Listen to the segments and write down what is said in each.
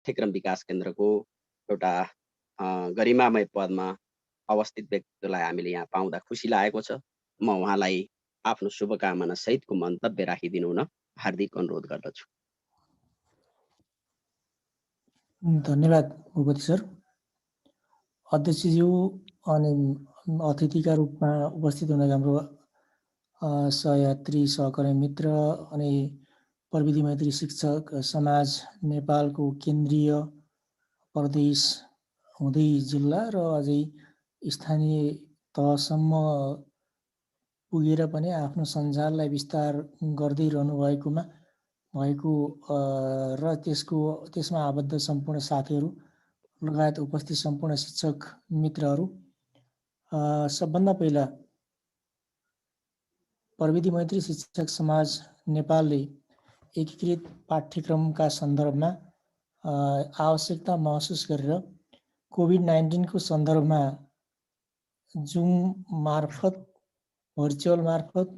पाठ्यक्रम विकास केन्द्रको एउटा गरिमामय पदमा अवस्थित व्यक्तिलाई हामीले यहाँ पाउँदा खुसी लागेको छ। म उहाँलाई आफ्नो शुभकामना सहितको मन्तव्य राखिदिनु हुन हार्दिक अनुरोध गर्दछु। धन्यवाद भूपति सर। अध्यक्षज्यू अनि अतिथिका रूपमा उपस्थित हुने हाम्रो सहयात्री सहकर्मी मित्र अनि प्रविधि मैत्री शिक्षक समाज नेपालको केन्द्रीय प्रदेश हुँदै जिल्ला र अझै स्थानीय तहसम्म पुगेर पनि आफ्नो सञ्जाललाई विस्तार गर्दै रहनु भएको र त्यसमा आबद्ध सम्पूर्ण साथीहरू लगायत उपस्थित सम्पूर्ण शिक्षक मित्रहरू, सबभन्दा पहिला प्रविधि मैत्री शिक्षक समाज नेपालले एकीकृत पाठ्यक्रमका सन्दर्भमा आवश्यकता महसुस गरेर कोभिड-19 को सन्दर्भमा जुम मार्फत भर्चुअल मार्फत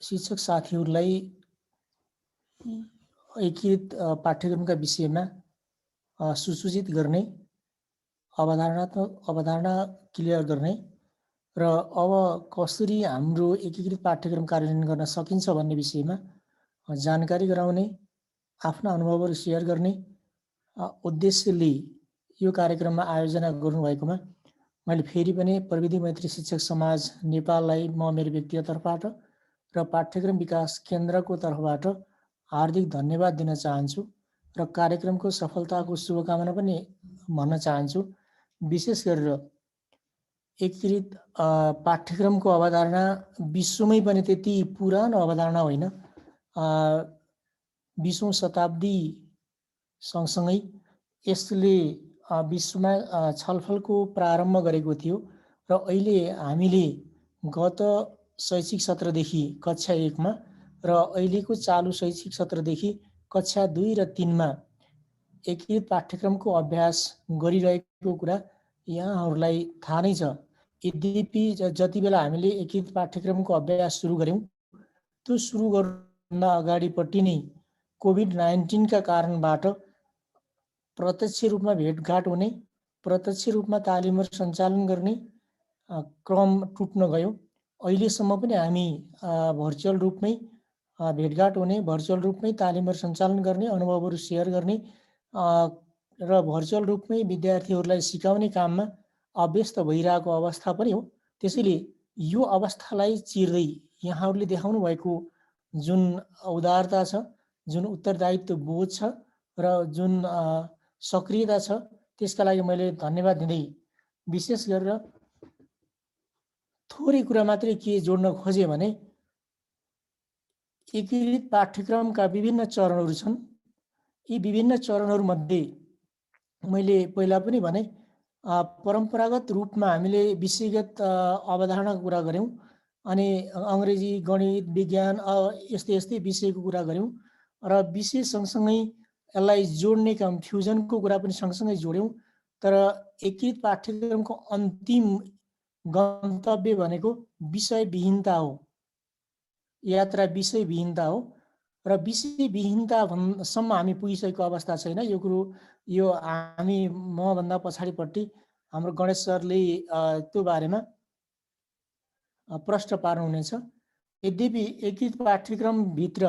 शिक्षक साथीहरूलाई एकीकृत पाठ्यक्रमका विषयमा सुसूचित गर्ने, अवधारणा क्लियर गर्ने र अब कसरी हाम्रो एकीकृत पाठ्यक्रम कार्यान्वयन गर्न सकिन्छ भन्ने विषयमा जानकारी गराउने, आफ्ना अनुभवहरू सेयर गर्ने उद्देश्यले यो कार्यक्रममा आयोजना गर्नुभएकोमा मैले फेरि पनि प्रविधि मैत्री शिक्षक समाज नेपाललाई म मेरो व्यक्तिगत तर्फबाट र पाठ्यक्रम विकास केन्द्रको तर्फबाट हार्दिक धन्यवाद दिन चाहन्छु र कार्यक्रमको सफलताको शुभकामना पनि भन्न चाहन्छु। विशेष गरेर एकीकृत पाठ्यक्रमको अवधारणा विश्वमै पनि त्यति पुरानो अवधारणा होइन। 20औं शताब्दी सँगसँगै यसले विश्वमा छलफलको प्रारम्भ गरेको थियो र अहिले हामीले गत शैक्षिक सत्रदेखि कक्षा 1 मा र अहिलेको चालु शैक्षिक सत्रदेखि कक्षा 2 र 3 मा एकीकृत पाठ्यक्रमको अभ्यास गरिरहेको कुरा यहाँहरूलाई थाहा नै छ। यद्यपि जति बेला हामीले एकीकृत पाठ्यक्रमको अभ्यास सुरु गर्यौं त्यो सुरु गर्नुभन्दा अगाडिपट्टि नै कोभिड-19 का कारणबाट प्रत्यक्ष रूपमा भेटघाट हुने, प्रत्यक्ष रूपमा तालिमहरू सञ्चालन गर्ने क्रम टुट्न गयो। अहिलेसम्म पनि हामी भर्चुअल रूपमै भेटघाट हुने, भर्चुअल रूपमै तालिमहरू सञ्चालन गर्ने, अनुभवहरू सेयर गर्ने र भर्चुअल रूपमै विद्यार्थीहरूलाई सिकाउने काममा अभ्यस्त भइरहेको अवस्था पनि हो। त्यसैले यो अवस्थालाई चिर्दै यहाँहरूले देखाउनु भएको जुन उदारता छ, जुन उत्तरदायित्व बोध छ र जुन सक्रियता छ, त्यसका लागि मैले धन्यवाद दिँदै विशेष गरेर थोरै कुरा मात्रै के जोड्न खोजेँ भने एकीकृत पाठ्यक्रमका विभिन्न चरणहरू छन्। यी विभिन्न चरणहरूमध्ये मैले पहिला पनि भने परम्परागत रूपमा हामीले विषयगत अवधारणाको कुरा गऱ्यौँ अनि अङ्ग्रेजी, गणित, विज्ञान यस्तै विषयको कुरा गऱ्यौँ र विषय सँगसँगै यसलाई जोड्ने काम फ्युजनको कुरा पनि सँगसँगै जोड्यौँ। तर एकीकृत पाठ्यक्रमको अन्तिम गन्तव्य भनेको विषयविहीनता हो, यात्रा विषयविहीनता हो र विषयविहीनतासम्म हामी पुगिसकेको अवस्था छैन। यो कुरो यो हामी मभन्दा पछाडिपट्टि हाम्रो गणेश सरले त्यो बारेमा प्रश्न पार्नुहुनेछ। यद्यपि एकीकृत पाठ्यक्रमभित्र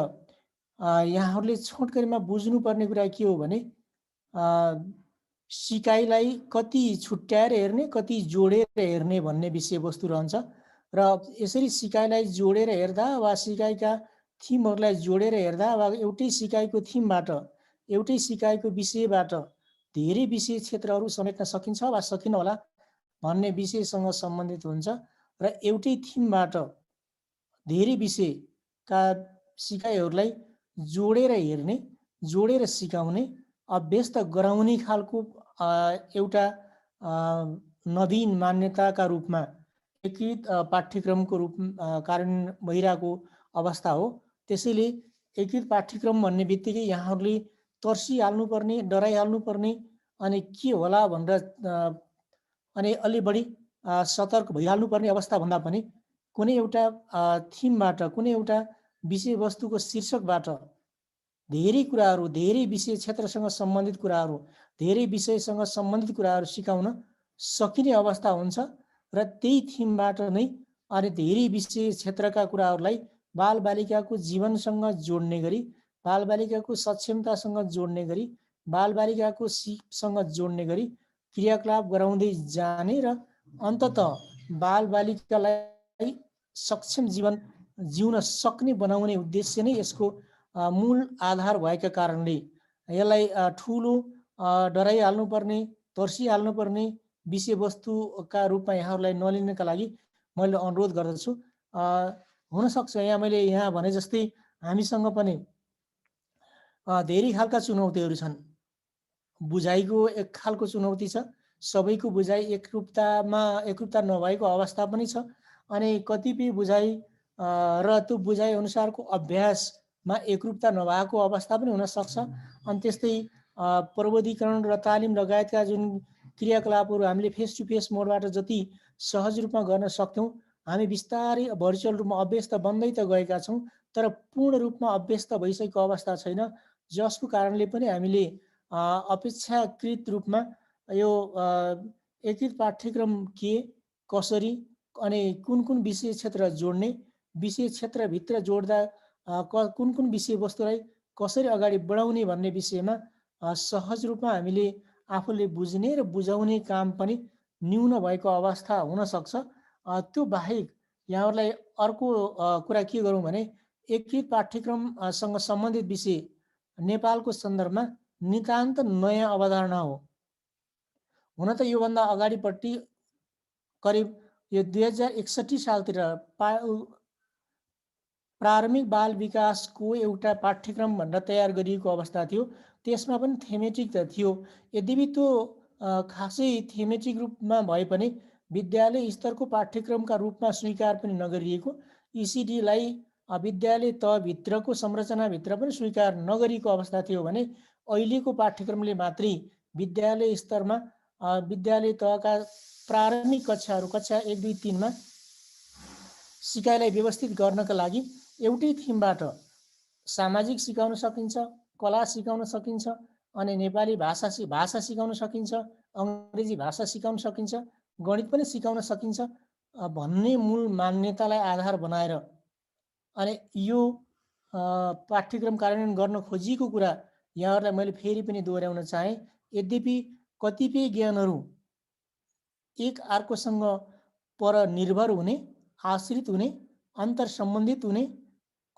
यहाँहरूले छोटकरीमा बुझ्नुपर्ने कुरा के हो भने सिकाइलाई कति छुट्याएर हेर्ने, कति जोडेर हेर्ने भन्ने विषयवस्तु रहन्छ र यसरी सिकाइलाई जोडेर हेर्दा वा सिकाइका थिमहरूलाई जोडेर हेर्दा वा एउटै सिकाइको थिमबाट, एउटै सिकाइको विषयबाट धेरै विषय क्षेत्रहरू समेट्न सकिन्छ वा सकिन होला भन्ने विषयसँग सम्बन्धित हुन्छ र एउटै थिमबाट धेरै विषयका सिकाइहरूलाई जोडेर हेर्ने, जोडेर सिकाउने, अभ्यस्त गराउने खालको एउटा नवीन मान्यताका रूपमा एकीकृत पाठ्यक्रमको रूपमा कार्यान्वयन भइरहेको अवस्था हो। त्यसैले एकीकृत पाठ्यक्रम भन्ने बित्तिकै यहाँहरूले तर्सिहाल्नुपर्ने, डराइहाल्नुपर्ने अनि के होला भनेर अनि अलि बढी सतर्क भइहाल्नुपर्ने अवस्था भन्दा पनि कुनै एउटा थिमबाट, कुनै एउटा विषयवस्तुको शीर्षकबाट धेरै कुराहरू, धेरै विषय क्षेत्रसँग सम्बन्धित कुराहरू, धेरै विषयसँग सम्बन्धित कुराहरू सिकाउन सकिने अवस्था हुन्छ र त्यही थिमबाट नै अनि धेरै विषय क्षेत्रका कुराहरूलाई बालबालिकाको जीवनसँग जोड्ने गरी, बालबालिकाको सक्षमतासँग जोड्ने गरी, बालबालिकाको सिपसँग जोड्ने गरी क्रियाकलाप गराउँदै जाने र अन्ततः बालबालिकालाई सक्षम जीवन जिउन सक्ने बनाउने उद्देश्य नै यसको मूल आधार भएका कारणले यसलाई ठुलो डराइहाल्नुपर्ने, तर्सिहाल्नुपर्ने विषयवस्तुका रूपमा यहाँहरूलाई नलिनका लागि मैले अनुरोध गर्दछु। हुनसक्छ मैले यहाँ भने जस्तै हामीसँग पनि धेरै खालका चुनौतीहरू छन्। बुझाइको एक खालको चुनौती छ, सबैको बुझाइ एकरूपता नभएको अवस्था पनि छ। अनि कतिपय बुझाइ र त्यो बुझाइ अनुसारको अभ्यासमा एकरूपता नभएको अवस्था पनि हुनसक्छ। अनि त्यस्तै प्रविधिकरण र तालिम लगायतका जुन क्रियाकलापहरू हामीले फेस टु फेस मोडबाट जति सहज रूपमा गर्न सक्थ्यौँ, हामी बिस्तारै भर्चुअल रूपमा अभ्यस्त बन्दै त गएका छौँ, तर पूर्ण रूपमा अभ्यस्त भइसकेको अवस्था छैन, जसको कारणले पनि हामीले अपेक्षाकृत रूपमा यो एकीकृत पाठ्यक्रम के, कसरी अनि कुन कुन विषय क्षेत्र जोड्ने, विषय क्षेत्रभित्र जोड्दा कुन कुन विषयवस्तुलाई कसरी अगाडि बढाउने भन्ने विषयमा सहज रूपमा हामीले आफूले बुझ्ने र बुझाउने काम पनि न्यून भएको अवस्था हुनसक्छ। त्यो बाहेक यहाँहरूलाई अर्को कुरा के गरौँ भने एकीकृत पाठ्यक्रमसँग सम्बन्धित विषय नेपालको सन्दर्भमा नितान्त नयाँ अवधारणा हो। हुन त योभन्दा अगाडिपट्टि करिब यो 2061 सालतिर प्रारम्भिक बाल विकासको एउटा पाठ्यक्रम भनेर तयार गरिएको अवस्था थियो। त्यसमा पनि थेमेटिक त थियो, यद्यपि त्यो खासै थेमेटिक रूपमा भए पनि विद्यालय स्तरको पाठ्यक्रमका रूपमा स्वीकार पनि नगरिएको, इसिडीलाई विद्यालय तहभित्रको संरचनाभित्र पनि स्वीकार नगरिएको अवस्था थियो भने अहिलेको पाठ्यक्रमले मात्रै विद्यालय स्तरमा विद्यालय तहका प्रारम्भिक कक्षाहरू कक्षा 1, 2, 3 मा सिकाइलाई व्यवस्थित गर्नका लागि एउटै थिमबाट सामाजिक सिकाउन सकिन्छ, कला सिकाउन सकिन्छ, अनि नेपाली भाषा सिकाउन सकिन्छ, अङ्ग्रेजी भाषा सिकाउन सकिन्छ, गणित पनि सिकाउन सकिन्छ भन्ने मूल मान्यतालाई आधार बनाएर अनि यो पाठ्यक्रम कार्यान्वयन गर्न खोजिएको कुरा यहाँहरूलाई मैले फेरि पनि दोहोऱ्याउन चाहेँ। यद्यपि कतिपय ज्ञानहरू एक अर्कोसँग पर निर्भर हुने, आश्रित हुने, अन्तर सम्बन्धित हुने,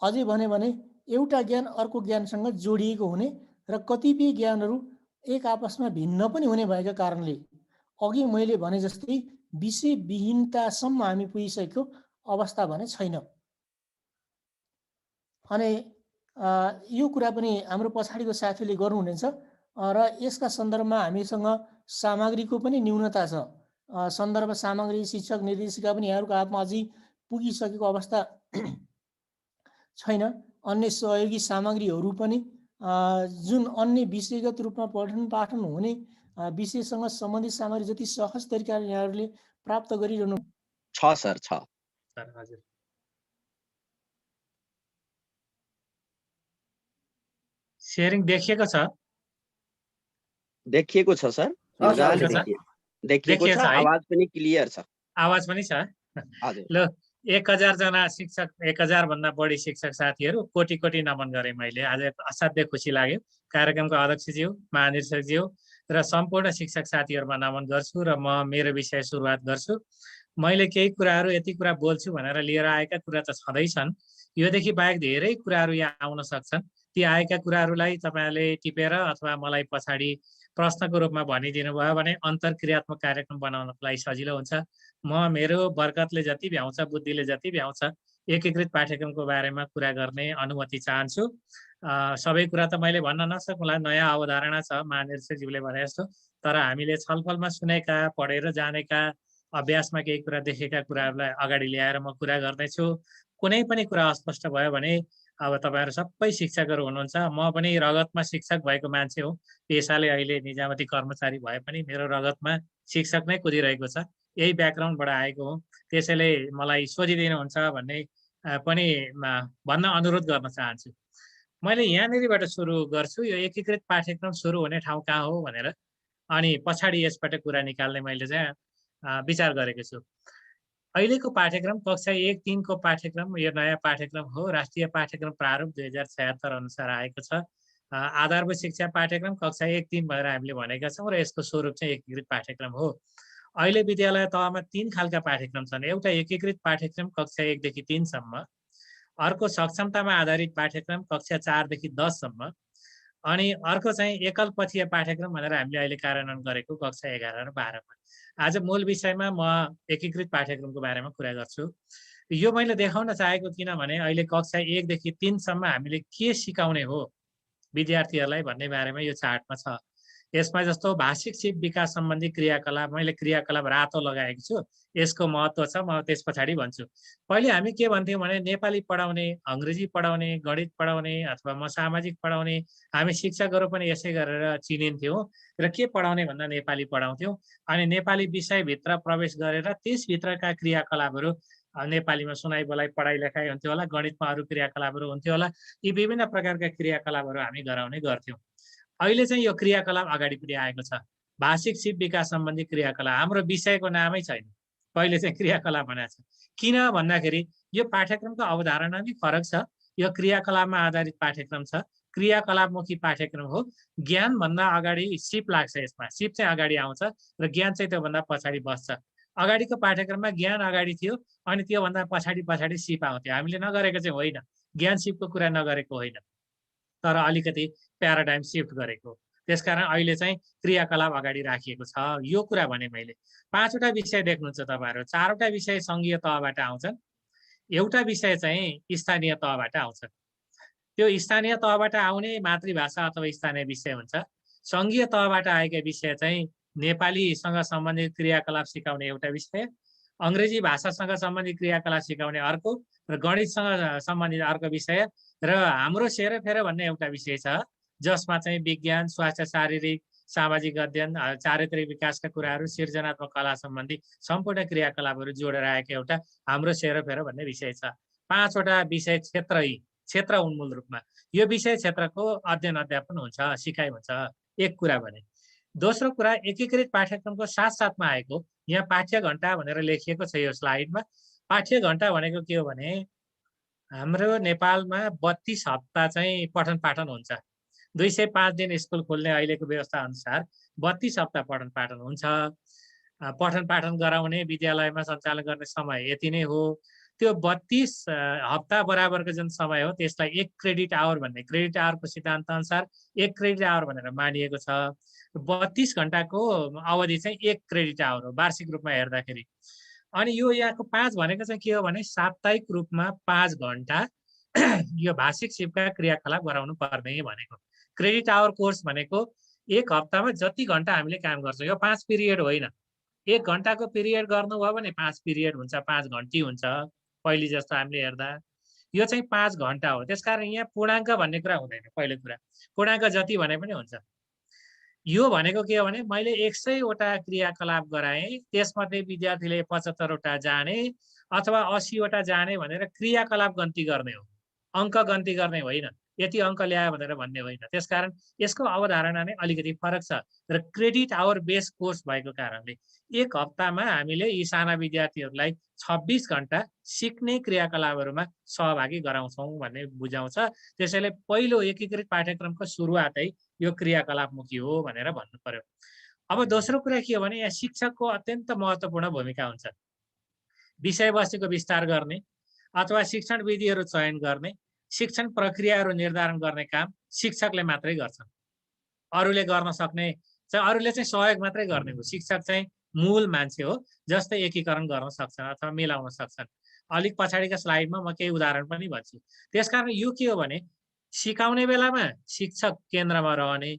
अझै भने एउटा ज्ञान अर्को ज्ञानसँग जोडिएको हुने र कतिपय ज्ञानहरू एक आपसमा भिन्न पनि हुने भएका कारणले अघि मैले भने जस्तै विषय विहीनतासम्म हामी पुगिसकेको अवस्था भने छैन। अनि यो कुरा पनि हाम्रो पछाडिको साथीले गर्नुहुनेछ र यसका सन्दर्भमा हामीसँग सामग्रीको पनि न्यूनता छ। सन्दर्भ सामग्री, शिक्षक, निर्देशिका पनि यहाँहरूको हातमा अझै पुगिसकेको अवस्था छैन। अन्य सहयोगी सामग्रीहरू पनि जुन अन्य विषयगत रूपमा पठन पाठन हुने विषयसँग सम्बन्धित सामग्री जति सहज तरिकाले यहाँहरूले प्राप्त गरिरहनु छ सर, छ। हजुर, सेयरिङ देखिएको छ? देखिएको छ सर, मजाले देखिएको छ, आवाज पनि क्लियर छ। आवाज पनि छ? हजुर। ल 1000 जना शिक्षक, 1000 भन्दा बढी शिक्षक साथीहरू कोटी कोटी नमन गरेँ मैले। आज असाध्यै खुसी लाग्यो। कार्यक्रमको अध्यक्षज्यू, महानिर्देशकज्यू र सम्पूर्ण शिक्षक साथीहरूमा नमन गर्छु र म मेरो विषय सुरुवात गर्छु। मैले केही कुराहरू यति कुरा बोल्छु भनेर लिएर आएका कुरा त छँदैछन्, योदेखि बाहेक धेरै कुराहरू यहाँ आउन सक्छन्। ती आएका कुराहरूलाई तपाईँहरूले टिपेर अथवा मलाई पछाडि प्रश्नको रूपमा भनिदिनु भयो भने अन्तर्क्रियात्मक कार्यक्रम बनाउनको लागि सजिलो हुन्छ। म मेरो बरकतले जति भ्याउँछ, बुद्धिले जति भ्याउँछ एकीकृत पाठ्यक्रमको बारेमा कुरा गर्ने अनुमति चाहन्छु। सबै कुरा त मैले भन्न नसकुँला, नयाँ अवधारणा छ महानिर्देशकज्यूले भने जस्तो, तर हामीले छलफलमा सुनेका, पढेर जानेका, अभ्यासमा केही कुरा देखेका कुराहरूलाई अगाडि ल्याएर म कुरा गर्दैछु। कुनै पनि कुरा अस्पष्ट भयो भने अब तपाईँहरू सबै शिक्षकहरू हुनुहुन्छ, म पनि रगतमा शिक्षक भएको मान्छे हो। पेसाले अहिले निजामती कर्मचारी भए पनि मेरो रगतमा शिक्षक नै कुदिरहेको छ। यही ब्याकग्राउन्डबाट आएको हो। त्यसैले मलाई सोधिदिनुहुन्छ भन्ने पनि भन्न अनुरोध गर्न चाहन्छु। मैले यहाँनिरबाट सुरु गर्छु, यो एकीकृत पाठ्यक्रम सुरु हुने ठाउँ कहाँ हो भनेर, अनि पछाडि यसबाट कुरा निकाल्ने मैले चाहिँ विचार गरेको छु। अहिलेको पाठ्यक्रम कक्षा 1-3 को पाठ्यक्रम यो नयाँ पाठ्यक्रम हो। राष्ट्रिय पाठ्यक्रम प्रारूप 2076 अनुसार आएको छ। आधारभूत शिक्षा पाठ्यक्रम कक्षा 1-3 भनेर हामीले भनेका छौँ र यसको स्वरूप चाहिँ एकीकृत पाठ्यक्रम हो। अहिले विद्यालय तहमा 3 खालका पाठ्यक्रम छन्। एउटा एकीकृत पाठ्यक्रम कक्षा 1 देखि 3 सम्म, अर्को सक्षमतामा आधारित पाठ्यक्रम कक्षा 4 देखि 10 सम्म, अनि अर्को चाहिँ एकल पक्षीय पाठ्यक्रम भनेर हामीले अहिले कार्यान्वयन गरेको कक्षा 11 र 12 मा। आज मूल विषयमा म एकीकृत पाठ्यक्रमको बारेमा कुरा गर्छु। यो मैले देखाउन चाहेको किनभने अहिले कक्षा 1 देखि 3 सम्म हामीले के सिकाउने हो विद्यार्थीहरूलाई भन्ने बारेमा यो चार्टमा छ। यसमा जस्तो भाषिक सिप विकास सम्बन्धी क्रियाकलाप, मैले क्रियाकलाप रातो लगाएको छु, यसको महत्त्व छ, म त्यस पछाडि भन्छु। पहिले हामी के भन्थ्यौँ भने नेपाली पढाउने, अङ्ग्रेजी पढाउने, गणित पढाउने अथवा म सामाजिक पढाउने, हामी शिक्षकहरू पनि यसै गरेर चिनिन्थ्यौँ र के पढाउने भन्दा नेपाली पढाउँथ्यौँ। अनि नेपाली विषयभित्र प्रवेश गरेर त्यसभित्रका क्रियाकलापहरू, नेपालीमा सुनाइ बोलाइ पढाइ लेखाइ हुन्थ्यो होला, गणितमा अरू क्रियाकलापहरू हुन्थ्यो होला, यी विभिन्न प्रकारका क्रियाकलापहरू हामी गराउने गर्थ्यौँ। अहिले चाहिँ यो क्रियाकलाप अगाडिपट्टि आएको छ, भाषिक सिप विकास सम्बन्धी क्रियाकलाप। हाम्रो विषयको नामै छैन, पहिले चाहिँ क्रियाकलाप भनेको छ। किन भन्दाखेरि यो पाठ्यक्रमको अवधारणा नै फरक छ। यो क्रियाकलापमा आधारित पाठ्यक्रम छ, क्रियाकलापमुखी पाठ्यक्रम हो। ज्ञानभन्दा अगाडि सिप लाग्छ, यसमा सिप चाहिँ अगाडि आउँछ र ज्ञान चाहिँ त्योभन्दा पछाडि बस्छ। अगाडिको पाठ्यक्रममा ज्ञान अगाडि थियो अनि त्योभन्दा पछाडि सिप आउँथ्यो। हामीले नगरेको चाहिँ होइन, ज्ञान सिपको कुरा नगरेको होइन, तर अलिकति प्याराडाइम सिफ्ट गरेको। त्यसकारण अहिले चाहिँ क्रियाकलाप अगाडि राखिएको छ। यो कुरा भने मैले 5 वटा विषय देख्नुहुन्छ तपाईँहरू, 4 वटा विषय सङ्घीय तहबाट आउँछन्, एउटा विषय चाहिँ स्थानीय तहबाट आउँछ। त्यो स्थानीय तहबाट आउने मातृभाषा अथवा स्थानीय विषय हुन्छ। सङ्घीय तहबाट आएका विषय चाहिँ नेपालीसँग सम्बन्धित क्रियाकलाप सिकाउने एउटा विषय, अङ्ग्रेजी भाषासँग सम्बन्धित क्रियाकलाप सिकाउने अर्को, र गणितसँग सम्बन्धित अर्को विषय, र हाम्रो सेरोफेरो भन्ने एउटा विषय छ जसमा चाहिँ विज्ञान, स्वास्थ्य, शारीरिक, सामाजिक अध्ययन, चारित्रिक विकासका कुराहरू, सृजनात्मक कला सम्बन्धी सम्पूर्ण क्रियाकलापहरू जोडेर आएको एउटा हाम्रो सेरोफेरो भन्ने विषय छ। 5 वटा विषय क्षेत्र उन्मूल रूपमा यो विषय क्षेत्रको अध्ययन अध्यापन हुन्छ, सिकाइ हुन्छ। एक कुरा भने। दोस्रो कुरा, एकीकृत पाठ्यक्रमको साथसाथमा आएको, यहाँ पाठ्य घण्टा भनेर लेखिएको छ यो स्लाइडमा। पाठ्य घण्टा भनेको के हो भने हाम्रो नेपालमा 32 हप्ता चाहिँ पठन पाठन हुन्छ। 205 दिन स्कुल खोल्ने अहिलेको व्यवस्था अनुसार 32 हप्ता पठन पाठन हुन्छ। पठन पाठन गराउने, विद्यालयमा सञ्चालन गर्ने समय यति नै हो। त्यो 32 हप्ता बराबरको जुन समय हो त्यसलाई 1 क्रेडिट आवर भन्ने, क्रेडिट आवरको सिद्धान्त अनुसार 1 क्रेडिट आवर भनेर मानिएको छ। 32 घण्टाको अवधि चाहिँ 1 क्रेडिट आवर हो वार्षिक रूपमा हेर्दाखेरि। अनि यो यहाँको 5 भनेको चाहिँ के हो भने साप्ताहिक रूपमा 5 घण्टा यो भाषिक सिपका क्रियाकलाप गराउनु पर्ने भनेको। क्रेडिट आवर कोर्स भनेको 1 हप्तामा जति घण्टा हामीले काम गर्छौँ, यो 5 पिरियड होइन। 1 घण्टाको पिरियड गर्नुभयो भने 5 पिरियड हुन्छ, 5 घन्टी हुन्छ पहिले जस्तो हामीले हेर्दा। यो चाहिँ 5 घण्टा हो। त्यसकारण यहाँ पूर्णाङ्क भन्ने कुरा हुँदैन। पहिलो कुरा, पूर्णाङ्क जति भने पनि हुन्छ। यो भनेको के हो भने मैले 100 वटा क्रियाकलाप गराएँ, त्यसमध्ये विद्यार्थीले 75 वटा जाने अथवा 80 वटा जाने भनेर क्रियाकलाप गन्ती गर्ने हो, अङ्क गन्ती गर्ने होइन। यति अङ्क ल्यायो भनेर भन्ने होइन। त्यसकारण यसको अवधारणा नै अलिकति फरक छ र क्रेडिट आवर बेस कोर्स भएको कारणले 1 हप्तामा हामीले यी साना विद्यार्थीहरूलाई 26 घण्टा सिक्ने क्रियाकलापहरूमा सहभागी गराउँछौँ भन्ने बुझाउँछ। त्यसैले पहिलो एकीकृत पाठ्यक्रमको सुरुवातै यो क्रियाकलापमुखी हो भनेर भन्नु पर्यो। अब दोस्रो कुरा के हो भने यहाँ शिक्षकको अत्यन्त महत्त्वपूर्ण भूमिका हुन्छ। विषयवस्तुको विस्तार गर्ने अथवा शिक्षण विधिहरू चयन गर्ने, शिक्षण प्रक्रियाहरू निर्धारण गर्ने काम शिक्षकले मात्रै गर्छन्। अरूले गर्न सक्ने चाहिँ, अरूले चाहिँ सहयोग मात्रै गर्ने हो। शिक्षक चाहिँ मूल मान्छे हो जसले एकीकरण गर्न सक्छन् अथवा मिलाउन सक्छन्। अलिक पछाडिका स्लाइडमा म केही उदाहरण पनि भन्छु। त्यसकारण यो के हो भने सिकाउने बेलामा शिक्षक केन्द्रमा रहने,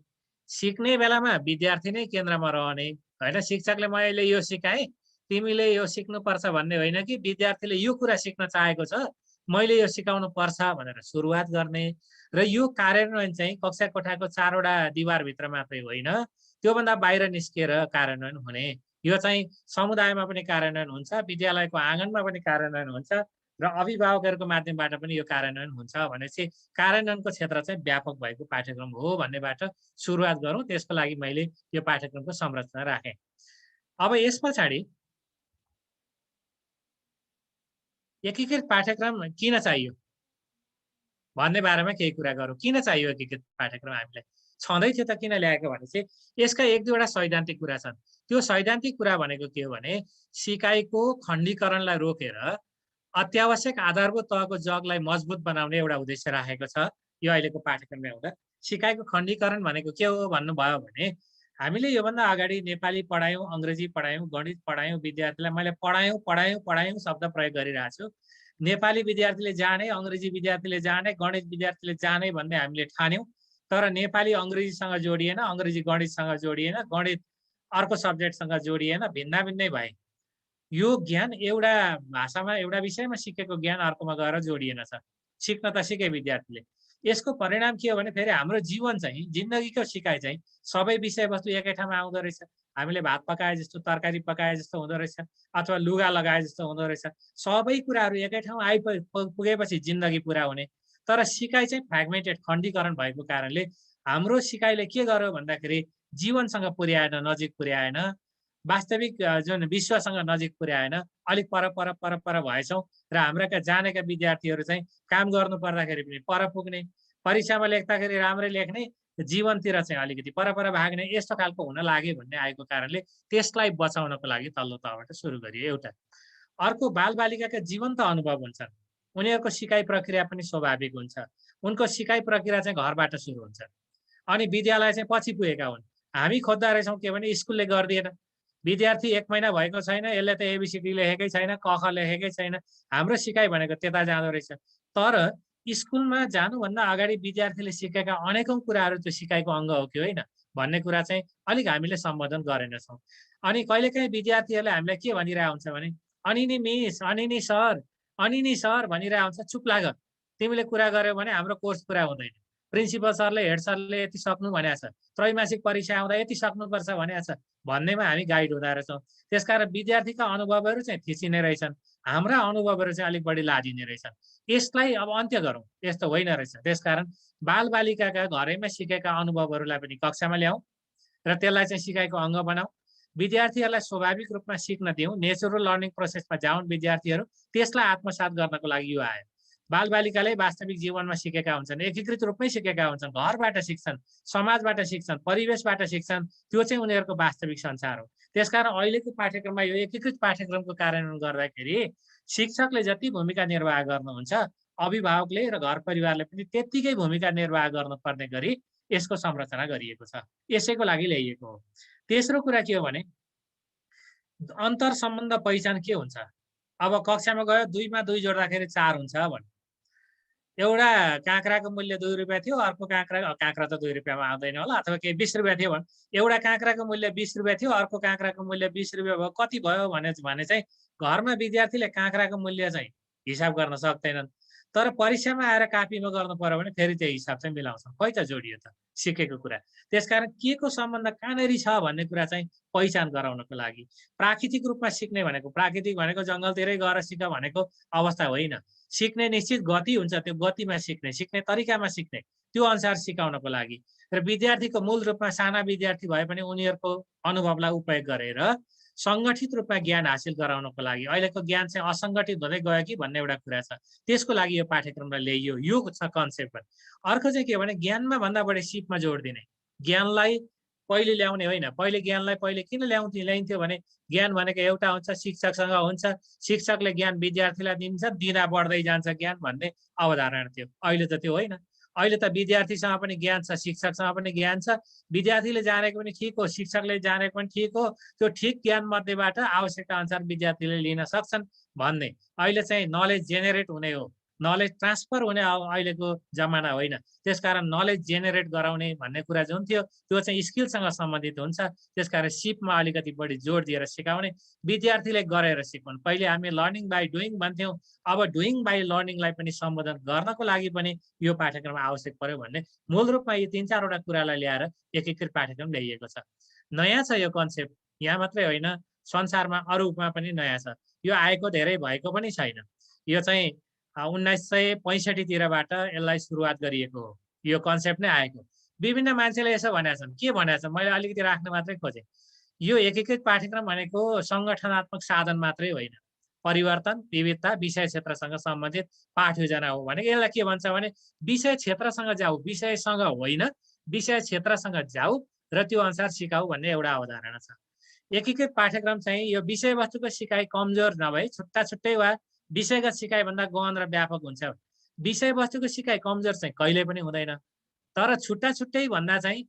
सिक्ने बेलामा विद्यार्थी नै केन्द्रमा रहने होइन। शिक्षकले मैले यो सिकाएँ तिमीले यो सिक्नुपर्छ भन्ने होइन कि विद्यार्थीले यो कुरा सिक्न चाहेको छ मैले यो सिकाउनु पर्छ भनेर सुरुवात गर्ने। र यो कार्यान्वयन चाहिँ कक्षा कोठाको 4 वटा दिवारभित्र मात्रै होइन, त्योभन्दा बाहिर निस्किएर कार्यान्वयन हुने। यो चाहिँ समुदायमा पनि कार्यान्वयन हुन्छ, विद्यालयको आँगनमा पनि कार्यान्वयन हुन्छ र अभिभावकहरूको माध्यमबाट पनि यो कार्यान्वयन हुन्छ भनेपछि कार्यान्वयनको क्षेत्र चाहिँ व्यापक भएको पाठ्यक्रम हो भन्नेबाट सुरुवात गरौँ। त्यसको लागि मैले यो पाठ्यक्रमको संरचना राखेँ। अब यस पछाडि एकीकृत पाठ्यक्रम किन चाहियो भन्ने बारेमा केही कुरा गरौँ। किन चाहियो एकीकृत पाठ्यक्रम हामीलाई? छँदै थियो त किन ल्याएको भनेपछि यसका एक दुईवटा सैद्धान्तिक कुरा छन्। त्यो सैद्धान्तिक कुरा भनेको के हो भने सिकाइको खण्डीकरणलाई रोकेर अत्यावश्यक आधारभूत तहको जगलाई मजबुत बनाउने एउटा उद्देश्य राखेको छ यो अहिलेको पाठ्यक्रमले हुँदा। सिकाइको खण्डीकरण भनेको के हो भन्नुभयो भने हामीले योभन्दा अगाडि नेपाली पढायौँ, अङ्ग्रेजी पढायौँ, गणित पढायौँ, विद्यार्थीलाई मैले पढायौँ शब्द प्रयोग गरिरहेको छु। नेपाली विद्यार्थीले जाने, अङ्ग्रेजी विद्यार्थीले जाने, गणित विद्यार्थीले जाने भन्ने हामीले ठान्यौँ। तर नेपाली अङ्ग्रेजीसँग जोडिएन, अङ्ग्रेजी गणितसँग जोडिएन, गणित अर्को सब्जेक्टसँग जोडिएन, भिन्नै भए। यो ज्ञान एउटा भाषामा एउटा विषयमा सिकेको ज्ञान अर्कोमा गएर जोडिएन छ। सिक्न त सिके विद्यार्थीले। यसको परिणाम के हो भने फेरि हाम्रो जीवन चाहिँ जिन्दगीको सिकाइ चाहिँ सबै विषयवस्तु एकै ठाउँमा आउँदो रहेछ। हामीले भात पकाए जस्तो, तरकारी पकाए जस्तो हुँदो रहेछ, अथवा लुगा लगाए जस्तो हुँदो रहेछ। सबै कुराहरू एकै ठाउँ पुगेपछि जिन्दगी पुरा हुने। तर सिकाइ चाहिँ फ्र्यागमेन्टेड, खण्डीकरण भएको कारणले हाम्रो सिकाइले के गर्यो भन्दाखेरि जीवनसँग पुर्याएन, नजिक पुर्याएन, वास्तविक जुन विश्वसँग नजिक पुर्याएन, अलिक पर भएछौँ। र हाम्रा जानेका विद्यार्थीहरू चाहिँ काम गर्नु पर्दाखेरि पनि पर पुग्ने, परीक्षामा लेख्दाखेरि राम्रै लेख्ने, जीवनतिर चाहिँ अलिकति पर भाग्ने, यस्तो खालको हुन लाग्यो भन्ने आएको कारणले त्यसलाई बचाउनको लागि तल्लो तहबाट सुरु गरियो एउटा। अर्को बालबालिकाका जीवन्त अनुभव हुन्छन्, उनीहरूको सिकाइ प्रक्रिया पनि स्वाभाविक हुन्छ। उनको सिकाइ प्रक्रिया चाहिँ घरबाट सुरु हुन्छ अनि विद्यालय चाहिँ पछि पुगेका हुन्। हामी खोज्दा रहेछौँ के भने स्कुलले गरिदिएन, विद्यार्थी 1 महिना भएको छैन, यसले त एबिसिडी लेखेकै छैन, क ख लेखेकै छैन। हाम्रो सिकाइ भनेको त्यता जाँदो रहेछ। तर स्कुलमा जानुभन्दा अगाडि विद्यार्थीले सिकेका अनेकौँ कुराहरू त्यो सिकाइको अङ्ग हो कि होइन भन्ने कुरा चाहिँ अलिक हामीले सम्बोधन गरेनछौँ। अनि कहिलेकाहीँ विद्यार्थीहरूले हामीलाई के भनिरहेको हुन्छ भने अनि नि मिस, अनि नि सर भनिरहेको हुन्छ। चुप लाग, तिमीले कुरा गर्यौ भने हाम्रो कोर्स पुरा हुँदैन। प्रिन्सिपल सरले, हेड सरले यति सक्नु भनेको छ, त्रैमासिक परीक्षा आउँदा यति सक्नुपर्छ भनेको छ भन्नेमा हामी गाइड हुँदा रहेछौँ। त्यसकारण विद्यार्थीका अनुभवहरू चाहिँ थिचिने रहेछन्, हाम्रा अनुभवहरू चाहिँ अलिक बढी लादिने रहेछन्। यसलाई अब अन्त्य गरौँ, यस्तो होइन रहेछ। त्यसकारण बालबालिकाका घरैमा सिकेका अनुभवहरूलाई पनि कक्षामा ल्याउँ र त्यसलाई चाहिँ सिकाइको अङ्ग बनाऊ। विद्यार्थीहरूलाई स्वाभाविक रूपमा सिक्न दिउँ, नेचुरल लर्निङ प्रोसेसमा जाउन् विद्यार्थीहरू। त्यसलाई आत्मसात गर्नको लागि यो आयो। बालबालिकाले वास्तविक जीवनमा सिकेका हुन्छन्, एकीकृत रूपमै सिकेका हुन्छन्, घरबाट सिक्छन्, समाजबाट सिक्छन्, परिवेशबाट सिक्छन्। त्यो चाहिँ उनीहरूको वास्तविक संसार हो। त्यसकारण अहिलेको पाठ्यक्रममा यो एकीकृत पाठ्यक्रमको कार्यान्वयन गर्दाखेरि शिक्षकले जति भूमिका निर्वाह गर्नुहुन्छ, अभिभावकले र घर परिवारले पनि त्यत्तिकै भूमिका निर्वाह गर्नुपर्ने गरी यसको संरचना गरिएको छ। यसैको लागि ल्याइएको हो। तेस्रो कुरा के हो भने अन्तर सम्बन्ध पहिचान के हुन्छ। अब कक्षामा गयो 2 मा 2 जोड्दाखेरि 4 हुन्छ भन्नु। एउटा काँक्राको मूल्य 2 रुपियाँ थियो, अर्को काँक्रा त 2 रुपियाँमा आउँदैन होला, अथवा केही 20 रुपियाँ थियो भने एउटा काँक्राको मूल्य 20 रुपियाँ थियो, अर्को काँक्राको मूल्य 20 रुपियाँ भयो, कति भयो भने चाहिँ घरमा विद्यार्थीले काँक्राको मूल्य चाहिँ हिसाब गर्न सक्दैनन्। तर परीक्षामा आएर कापीमा गर्नु पर्यो भने फेरि त्यो हिसाब चाहिँ मिलाउँछौँ। खै त जोडियो त सिकेको कुरा। त्यसकारण के को सम्बन्ध कहाँनिर छ भन्ने कुरा चाहिँ पहिचान गराउनको लागि प्राकृतिक रूपमा सिक्ने भनेको, प्राकृतिक भनेको जङ्गलतिरै गएर सिक भनेको अवस्था होइन। सिक्ने निश्चित गति हुन्छ, त्यो गतिमा सिक्ने तरिकामा सिक्ने, त्यो अनुसार सिकाउनको लागि र विद्यार्थीको मूल रूपमा साना विद्यार्थी भए पनि उनीहरूको अनुभवलाई उपयोग गरेर सङ्गठित रूपमा ज्ञान हासिल गराउनको लागि। अहिलेको ज्ञान चाहिँ असङ्गठित हुँदै गयो कि भन्ने एउटा कुरा छ। त्यसको लागि यो पाठ्यक्रमलाई ल्याइयो, यो छ कन्सेप्ट। अर्को चाहिँ के भने ज्ञानमा भन्दा बढी सिपमा जोड दिने। ज्ञानलाई पहिले ल्याउने होइन। पहिले ज्ञानलाई पहिले किन ल्याइन्थ्यो भने ज्ञान भनेको एउटा हुन्छ, शिक्षकसँग हुन्छ, शिक्षकले ज्ञान विद्यार्थीलाई दिन्छ, दिँदा बढ्दै जान्छ ज्ञान भन्ने अवधारणा थियो। अहिले त त्यो होइन। अहिले त विद्यार्थीसँग पनि ज्ञान छ, शिक्षकसँग पनि ज्ञान छ, विद्यार्थीले जानेको पनि ठिक हो, शिक्षकले जानेको पनि ठिक हो। त्यो ठिक ज्ञान मध्येबाट आवश्यकता अनुसार विद्यार्थीले लिन सक्छन् भन्ने। अहिले चाहिँ नलेज जेनेरेट हुने हो, नलेज ट्रान्सफर हुने अहिलेको जमाना होइन। त्यसकारण नलेज जेनेरेट गराउने भन्ने कुरा जुन थियो त्यो चाहिँ स्किलसँग सम्बन्धित हुन्छ। त्यसकारण सिपमा अलिकति बढी जोड दिएर सिकाउने, विद्यार्थीले गरेर सिकुन्। पहिले हामी लर्निङ बाई डुइङ भन्थ्यौँ, अब डुइङ बाई लर्निङलाई पनि सम्बोधन गर्नको लागि पनि यो पाठ्यक्रम आवश्यक पर्यो भन्ने मूल रूपमा यी 3-4वटा कुरालाई ल्याएर एकीकृत पाठ्यक्रम ल्याइएको छ। नयाँ छ यो कन्सेप्ट, यहाँ मात्रै होइन संसारमा अरूमा पनि नयाँ छ। यो आएको धेरै भएको पनि छैन। यो चाहिँ 1965 यसलाई सुरुवात गरिएको हो। यो कन्सेप्ट नै आएको। विभिन्न मान्छेले यसो भनेका छन्। के भनेका छन् मैले अलिकति राख्न मात्रै खोजेँ। यो एकीकृत पाठ्यक्रम भनेको सङ्गठनात्मक साधन मात्रै होइन, परिवर्तन, विविधता, विषय क्षेत्रसँग सम्बन्धित पाठ योजना हो भने यसलाई के भन्छ भने विषय क्षेत्रसँग जाऊ, विषयसँग होइन, विषय क्षेत्रसँग जाऊ र त्यो अनुसार सिकाऊ भन्ने एउटा अवधारणा छ। एकीकृत पाठ्यक्रम चाहिँ यो विषयवस्तुको सिकाइ कमजोर नभई छुट्टा छुट्टै वा विषयगत सिकाइभन्दा गहन र व्यापक हुन्छ। विषयवस्तुको सिकाइ कमजोर चाहिँ कहिले पनि हुँदैन, तर छुट्टा छुट्टै भन्दा चाहिँ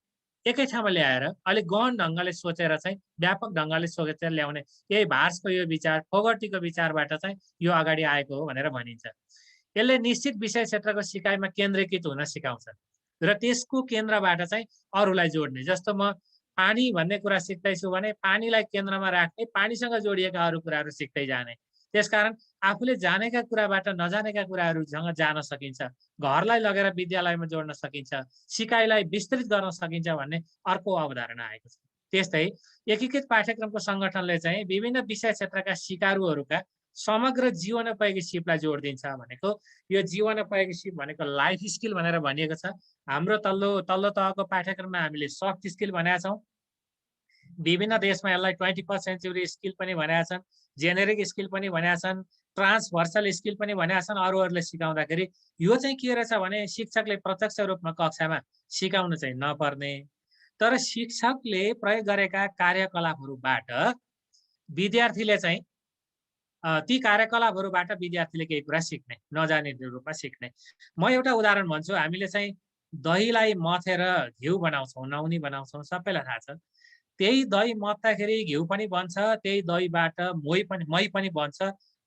एकै ठाउँमा ल्याएर अलिक गहन ढङ्गले सोचेर चाहिँ व्यापक ढङ्गले सोचेर ल्याउने यही भार्सको यो विचार, फोगर्टीको विचारबाट चाहिँ यो अगाडि आएको हो भनेर भनिन्छ। यसले निश्चित विषय क्षेत्रको सिकाइमा केन्द्रीकृत हुन सिकाउँछ र त्यसको केन्द्रबाट चाहिँ अरूलाई जोड्ने। जस्तो म पानी भन्ने कुरा सिक्दैछु भने पानीलाई केन्द्रमा राख्ने, पानीसँग जोडिएका अरू कुराहरू सिक्दै जाने। त्यसकारण आफूले जानेका कुराबाट नजानेका कुराहरूसँग जान सकिन्छ, घरलाई लगेर विद्यालयमा जोड्न सकिन्छ, सिकाइलाई विस्तृत गर्न सकिन्छ भन्ने अर्को अवधारणा आएको छ। त्यस्तै एकीकृत पाठ्यक्रमको सङ्गठनले चाहिँ विभिन्न विषय क्षेत्रका सिकारुहरूका समग्र जीवनोपयोगी सिपलाई जोड दिन्छ भनेको यो जीवनोपयोगी सिप भनेको लाइफ स्किल भनेर भनिएको छ। हाम्रो तल्लो तहको पाठ्यक्रममा हामीले सफ्ट स्किल भनेका छौँ। विभिन्न देशमा यसलाई 21st सेन्चुरी स्किल पनि भनेका छन्, जेनेरिक स्किल पनि भनेका छन्, ट्रान्सभर्सल स्किल पनि भनेका छन्। अरूहरूले सिकाउँदाखेरि यो चाहिँ के रहेछ भने शिक्षकले प्रत्यक्ष रूपमा कक्षामा सिकाउनु चाहिँ नपर्ने, तर शिक्षकले प्रयोग गरेका कार्यकलापहरूबाट विद्यार्थीले चाहिँ ती कार्यकलापहरूबाट विद्यार्थीले केही कुरा सिक्ने, नजाने रूपमा सिक्ने। म एउटा उदाहरण भन्छु। हामीले चाहिँ दहीलाई मथेर घिउ बनाउँछौँ, नुहाउनी बनाउँछौँ, सबैलाई थाहा छ। त्यही दही मत्दाखेरि घिउ पनि बन्छ, त्यही दहीबाट मही पनि बन्छ,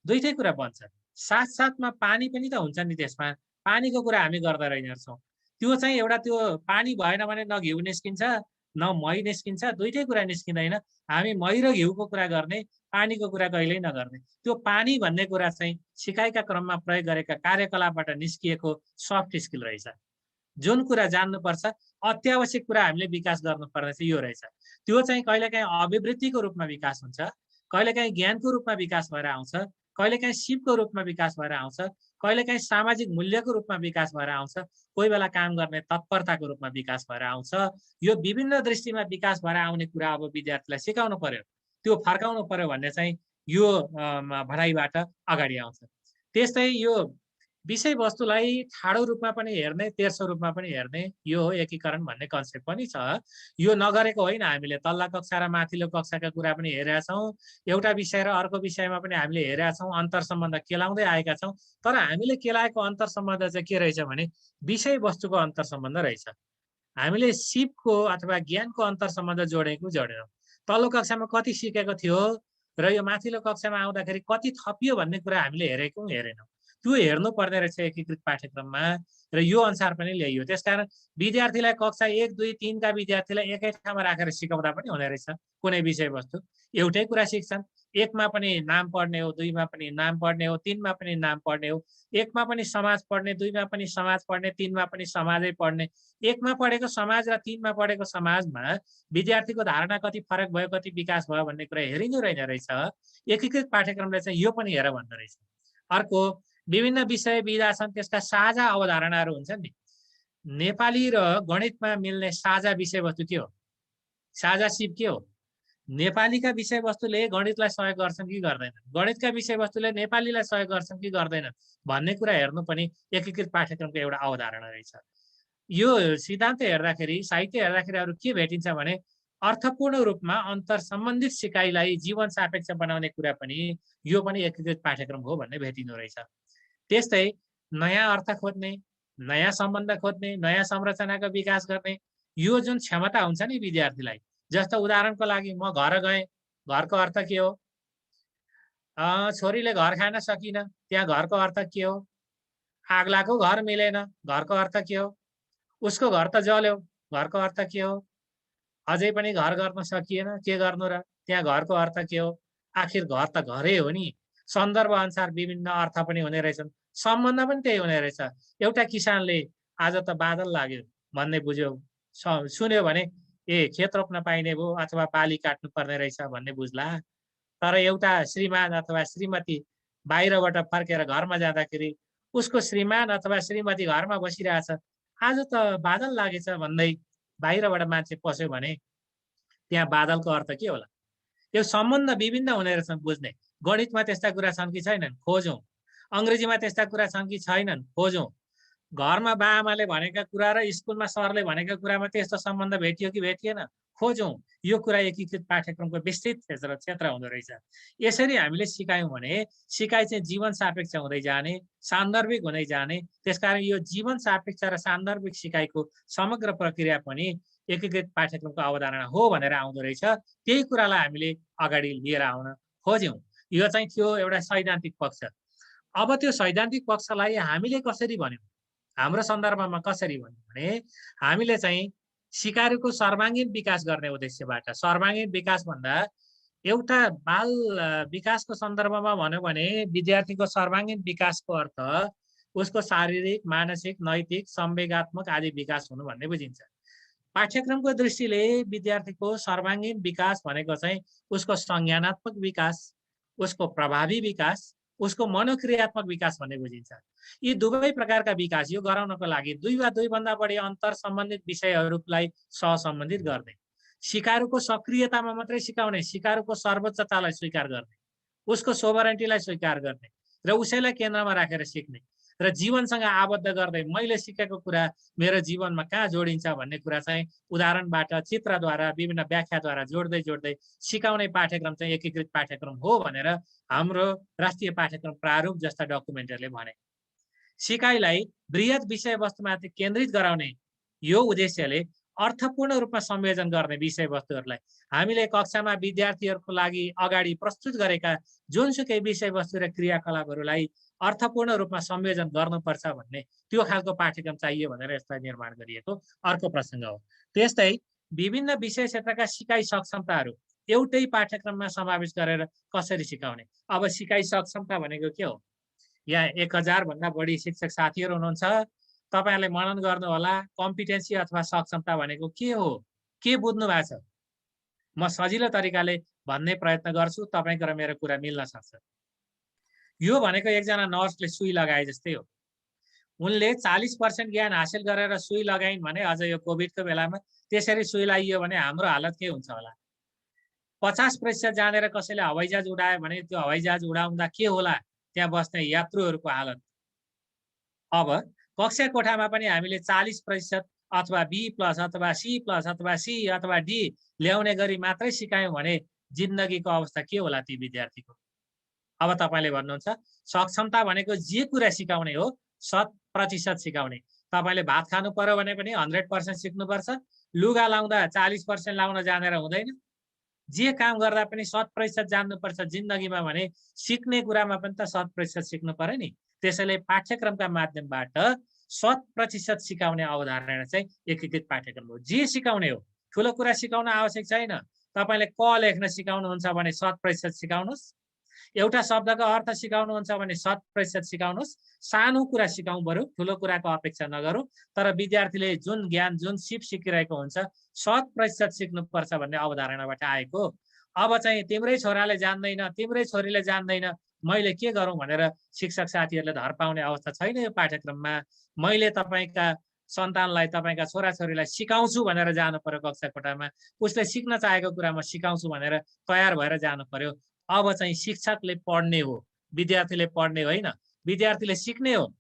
दुईटै कुरा बन्छ। साथसाथमा पानी पनि त हुन्छ नि त्यसमा, पानीको कुरा हामी गर्दा रहेछौँ। त्यो चाहिँ एउटा त्यो पानी भएन भने न घिउ निस्किन्छ न मही निस्किन्छ, दुईटै कुरा निस्किँदैन। हामी मही र घिउको कुरा गर्ने, पानीको कुरा कहिल्यै नगर्ने। त्यो पानी भन्ने कुरा चाहिँ सिकाइका क्रममा प्रयोग गरेका कार्यकलापबाट निस्किएको सफ्ट स्किल रहेछ। जुन कुरा जान्नुपर्छ, अत्यावश्यक कुरा हामीले विकास गर्नुपर्ने चाहिँ यो रहेछ। त्यो चाहिँ कहिलेकाहीँ अभिवृद्धिको रूपमा विकास हुन्छ, कहिलेकाहीँ ज्ञानको रूपमा विकास भएर आउँछ, कहिलेकाहीँ सिपको रूपमा विकास भएर आउँछ, कहिलेकाहीँ सामाजिक मूल्यको रूपमा विकास भएर आउँछ, कोही बेला काम गर्ने तत्परताको रूपमा विकास भएर आउँछ। यो विभिन्न दृष्टिमा विकास भएर आउने कुरा अब विद्यार्थीलाई सिकाउनु पर्यो, त्यो फर्काउनु पर्यो भन्ने चाहिँ यो भनाइबाट अगाडि आउँछ। त्यस्तै यो विषयवस्तुलाई ठाडो रूपमा पनि हेर्ने, तेर्सो रूपमा पनि हेर्ने, यो हो एकीकरण भन्ने कन्सेप्ट पनि छ। यो नगरेको होइन, हामीले तल्ला कक्षा र माथिल्लो कक्षाका कुरा पनि हेरेका छौँ, एउटा विषय र अर्को विषयमा पनि हामीले हेरेका छौँ, अन्तर सम्बन्ध केलाउँदै आएका छौँ। तर हामीले केलाएको अन्तर सम्बन्ध चाहिँ के रहेछ भने विषयवस्तुको अन्तर सम्बन्ध रहेछ। हामीले सिपको अथवा ज्ञानको अन्तर सम्बन्ध जोडेनौँ। तल्लो कक्षामा कति सिकेको थियो र यो माथिल्लो कक्षामा आउँदाखेरि कति थपियो भन्ने कुरा हामीले हेरेनौँ। त्यो हेर्नु पर्ने रहेछ एकीकृत पाठ्यक्रममा र यो अनुसार पनि ल्याइयो। त्यसकारण विद्यार्थीलाई कक्षा 1, 2, 3 का विद्यार्थीलाई एकै ठाउँमा राखेर सिकाउँदा पनि हुने रहेछ। कुनै विषयवस्तु एउटै कुरा सिक्छन्, 1 मा पनि नाम पढ्ने हो, 2 मा पनि नाम पढ्ने हो, 3 मा पनि नाम पढ्ने हो, 1 मा पनि समाज पढ्ने, 2 मा पनि समाज पढ्ने, 3 मा पनि समाजै पढ्ने। 1 मा पढेको समाज र 3 मा पढेको समाजमा विद्यार्थीको धारणा कति फरक भयो, कति विकास भयो भन्ने कुरा हेरिनु रहेछ। एकीकृत पाठ्यक्रमले चाहिँ यो पनि हेर भन्दो रहेछ। अर्को विभिन्न विषय विधा छन्, त्यसका साझा अवधारणाहरू हुन्छन् नि। नेपाली र गणितमा मिल्ने साझा विषयवस्तु के हो? साझा सिप के हो? नेपालीका विषयवस्तुले गणितलाई सहयोग गर्छन् कि गर्दैनन्, गणितका विषयवस्तुले नेपालीलाई सहयोग गर्छन् कि गर्दैनन् भन्ने कुरा हेर्नु पनि एकीकृत पाठ्यक्रमको एउटा अवधारणा रहेछ। यो सिद्धान्त हेर्दाखेरि, साहित्य हेर्दाखेरि अरू के भेटिन्छ भने अर्थपूर्ण रूपमा अन्तर सम्बन्धित सिकाइलाई जीवन सापेक्ष बनाउने कुरा पनि यो पनि एकीकृत पाठ्यक्रम हो भन्ने भेटिनु रहेछ। त्यस्तै नयाँ अर्थ खोज्ने, नयाँ सम्बन्ध खोज्ने, नयाँ संरचनाको विकास गर्ने यो जुन क्षमता हुन्छ नि विद्यार्थीलाई, जस्तो उदाहरणको लागि म घर गएँ, घरको अर्थ के हो? छोरीले घर खान सकिन, त्यहाँ घरको अर्थ के हो? आग लागेको घर मिलेन, घरको अर्थ के हो? उसको घर त जल्यो, घरको अर्थ के हो? अझै पनि घर गर्न सकिएन, के गर्नु र, त्यहाँ घरको अर्थ के हो? आखिर घर त घरै हो नि। सन्दर्भ अनुसार विभिन्न अर्थ पनि हुने रहेछन्, सम्बन्ध पनि त्यही हुने रहेछ। एउटा किसानले आज त बादल लाग्यो भन्ने बुझ्यो, सुन्यो भने ए खेत रोप्न पाइने भयो अथवा बाली काट्नु पर्ने रहेछ भन्ने बुझ्ला। तर एउटा श्रीमान अथवा श्रीमती बाहिरबाट फर्केर घरमा जाँदाखेरि उसको श्रीमान अथवा श्रीमती घरमा बसिरहेछ, आज त बादल लागेछ भन्दै बाहिरबाट मान्छे पस्यो भने त्यहाँ बादलको अर्थ के होला? यो सम्बन्ध विभिन्न हुने रहेछन् बुझ्ने। गणितमा त्यस्ता कुरा छन् कि छैनन्, खोजौँ। अङ्ग्रेजीमा त्यस्ता कुरा छन् कि छैनन्, खोजौँ। घरमा बाआमाले भनेका कुरा र स्कुलमा सरले भनेका कुरामा त्यस्तो सम्बन्ध भेटियो कि भेटिएन, खोजौँ। यो कुरा एकीकृत पाठ्यक्रमको विस्तृत क्षेत्र हुँदो रहेछ। यसरी हामीले सिकायौँ भने सिकाइ चाहिँ जीवन सापेक्ष हुँदै जाने, सान्दर्भिक हुँदै जाने। त्यसकारण यो जीवन सापेक्ष र सान्दर्भिक सिकाइको समग्र प्रक्रिया पनि एकीकृत पाठ्यक्रमको अवधारणा हो भनेर आउँदो रहेछ। त्यही कुरालाई हामीले अगाडि लिएर आउन खोज्यौँ। यो चाहिँ थियो एउटा सैद्धान्तिक पक्ष। अब त्यो सैद्धान्तिक पक्षलाई हामीले कसरी भन्यौँ, हाम्रो सन्दर्भमा कसरी भन्यौँ भने हामीले चाहिँ सिकाइको सर्वाङ्गीन विकास गर्ने उद्देश्यबाट, सर्वाङ्गीन विकास भन्दा एउटा बाल विकासको सन्दर्भमा भन्यो भने विद्यार्थीको सर्वाङ्गीन विकासको अर्थ उसको शारीरिक, मानसिक, नैतिक, संवेगात्मक आदि विकास हुनु भन्ने बुझिन्छ। पाठ्यक्रमको दृष्टिले विद्यार्थीको सर्वाङ्गीन विकास भनेको चाहिँ उसको संज्ञानात्मक विकास, उसको प्रभावी विकास, उसको मनोक्रियात्मक विकास भन्ने बुझिन्छ। यी दुवै प्रकारका विकास यो गराउनको लागि दुई वा दुईभन्दा बढी अन्तर सम्बन्धित विषयहरूलाई सहसम्बन्धित गर्ने, सिकारुको सक्रियतामा मात्रै सिकाउने, सिकारुको सर्वोच्चतालाई स्वीकार गर्ने, उसको सोभरेन्टीलाई स्वीकार गर्ने र उसैलाई केन्द्रमा राखेर सिक्ने र जीवनसँग आबद्ध गर्दै मैले सिकेको कुरा मेरो जीवनमा कहाँ जोडिन्छ भन्ने कुरा चाहिँ उदाहरणबाट, चित्रद्वारा, विभिन्न व्याख्याद्वारा जोड्दै जोड्दै सिकाउने पाठ्यक्रम चाहिँ एकीकृत पाठ्यक्रम हो भनेर हाम्रो राष्ट्रिय पाठ्यक्रम प्रारूप जस्ता डकुमेन्टहरूले भने। सिकाइलाई बृहत विषयवस्तुमाथि केन्द्रित गराउने यो उद्देश्यले अर्थपूर्ण रूपमा संयोजन गर्ने विषयवस्तुहरूलाई हामीले कक्षामा विद्यार्थीहरूको लागि अगाडि प्रस्तुत गरेका जुनसुकै विषयवस्तु र क्रियाकलापहरूलाई अर्थपूर्ण रूपमा संयोजन गर्नुपर्छ भन्ने त्यो खालको पाठ्यक्रम चाहियो भनेर यसलाई निर्माण गरिएको अर्को प्रसङ्ग हो। त्यस्तै विभिन्न विषय क्षेत्रका सिकाइ सक्षमताहरू एउटै पाठ्यक्रममा समावेश गरेर कसरी सिकाउने। अब सिकाइ सक्षमता भनेको के हो? यहाँ 1000 भन्दा बढी शिक्षक साथीहरू हुनुहुन्छ, तपाईहरुले मनन गर्नु होला कम्पिटेन्सी अथवा सक्षमता भनेको के हो, के बुझ्नु भएको छ। म सजिलो तरिकाले भन्ने प्रयत्न गर्छु, तपाईको र मेरो कुरा मिल्न सक्छ। यो भनेको एकजना नर्सले सुई लगाए जस्तै हो। उनले 40% ज्ञान हासिल गरेर सुई लगाइन् भने, अझ यो कोभिडको बेलामा त्यसरी सुई लगाइयो भने हाम्रो हालत के हुन्छ होला। 50% जानेर कसैले हवाईजहाज उडायो भने त्यो हवाईजहाज उडाउँदा के होला त्यहाँ बस्ने यात्रुहरूको हालत। अब कक्षा कोठामा पनि हामीले 40% अथवा B+ अथवा C+ अथवा C अथवा D ल्याउने गरी मात्रै सिकायौँ भने जिन्दगीको अवस्था के होला ती विद्यार्थीको। अब तपाईले भन्नुहुन्छ सक्षमता भनेको जे कुरा सिकाउने हो 100% सिकाउने। तपाईले भात खानु पर्यो भने पनि 100% सिक्नुपर्छ। लुगा लाउँदा 40% लाउन जानेर हुँदैन। जे काम गर्दा पनि 100% जान्नुपर्छ जिन्दगीमा भने सिक्ने कुरामा पनि त 100% सिक्नु पर्यो नि। त्यसैले पाठ्यक्रमका माध्यमबाट 100% सिकाउने अवधारणा चाहिँ एकीकृत पाठ्यक्रम हो। जे सिकाउने हो, ठुलो कुरा सिकाउन आवश्यक छैन। तपाईले क लेख्न सिकाउनुहुन्छ भने 100% सिकाउनुस्। एउटा शब्दको अर्थ सिकाउनुहुन्छ भने 100% सिकाउनुस्। सानो कुरा सिकाउँ बरु, ठुलो कुराको अपेक्षा नगरौँ। तर विद्यार्थीले जुन ज्ञान, जुन सिप सिकिरहेको हुन्छ 100% सिक्नुपर्छ भन्ने अवधारणाबाट आएको। अब चाहिँ तिम्रै छोराले जान्दैन, तिम्रै छोरीले जान्दैन, मैले के गरौँ भनेर शिक्षक साथीहरूले धर पाउने अवस्था छैन यो पाठ्यक्रममा। मैले तपाईका सन्तानलाई, तपाईका छोराछोरीलाई सिकाउँछु भनेर जानु पर्यो कक्षा कोठामा। उसले सिक्न चाहेको कुरा म सिकाउँछु भनेर तयार भएर जानु पर्यो। अब चाहिँ शिक्षकले पढ्ने हो, विद्यार्थीले पढ्ने होइन। विद्यार्थीले सिक्ने हो,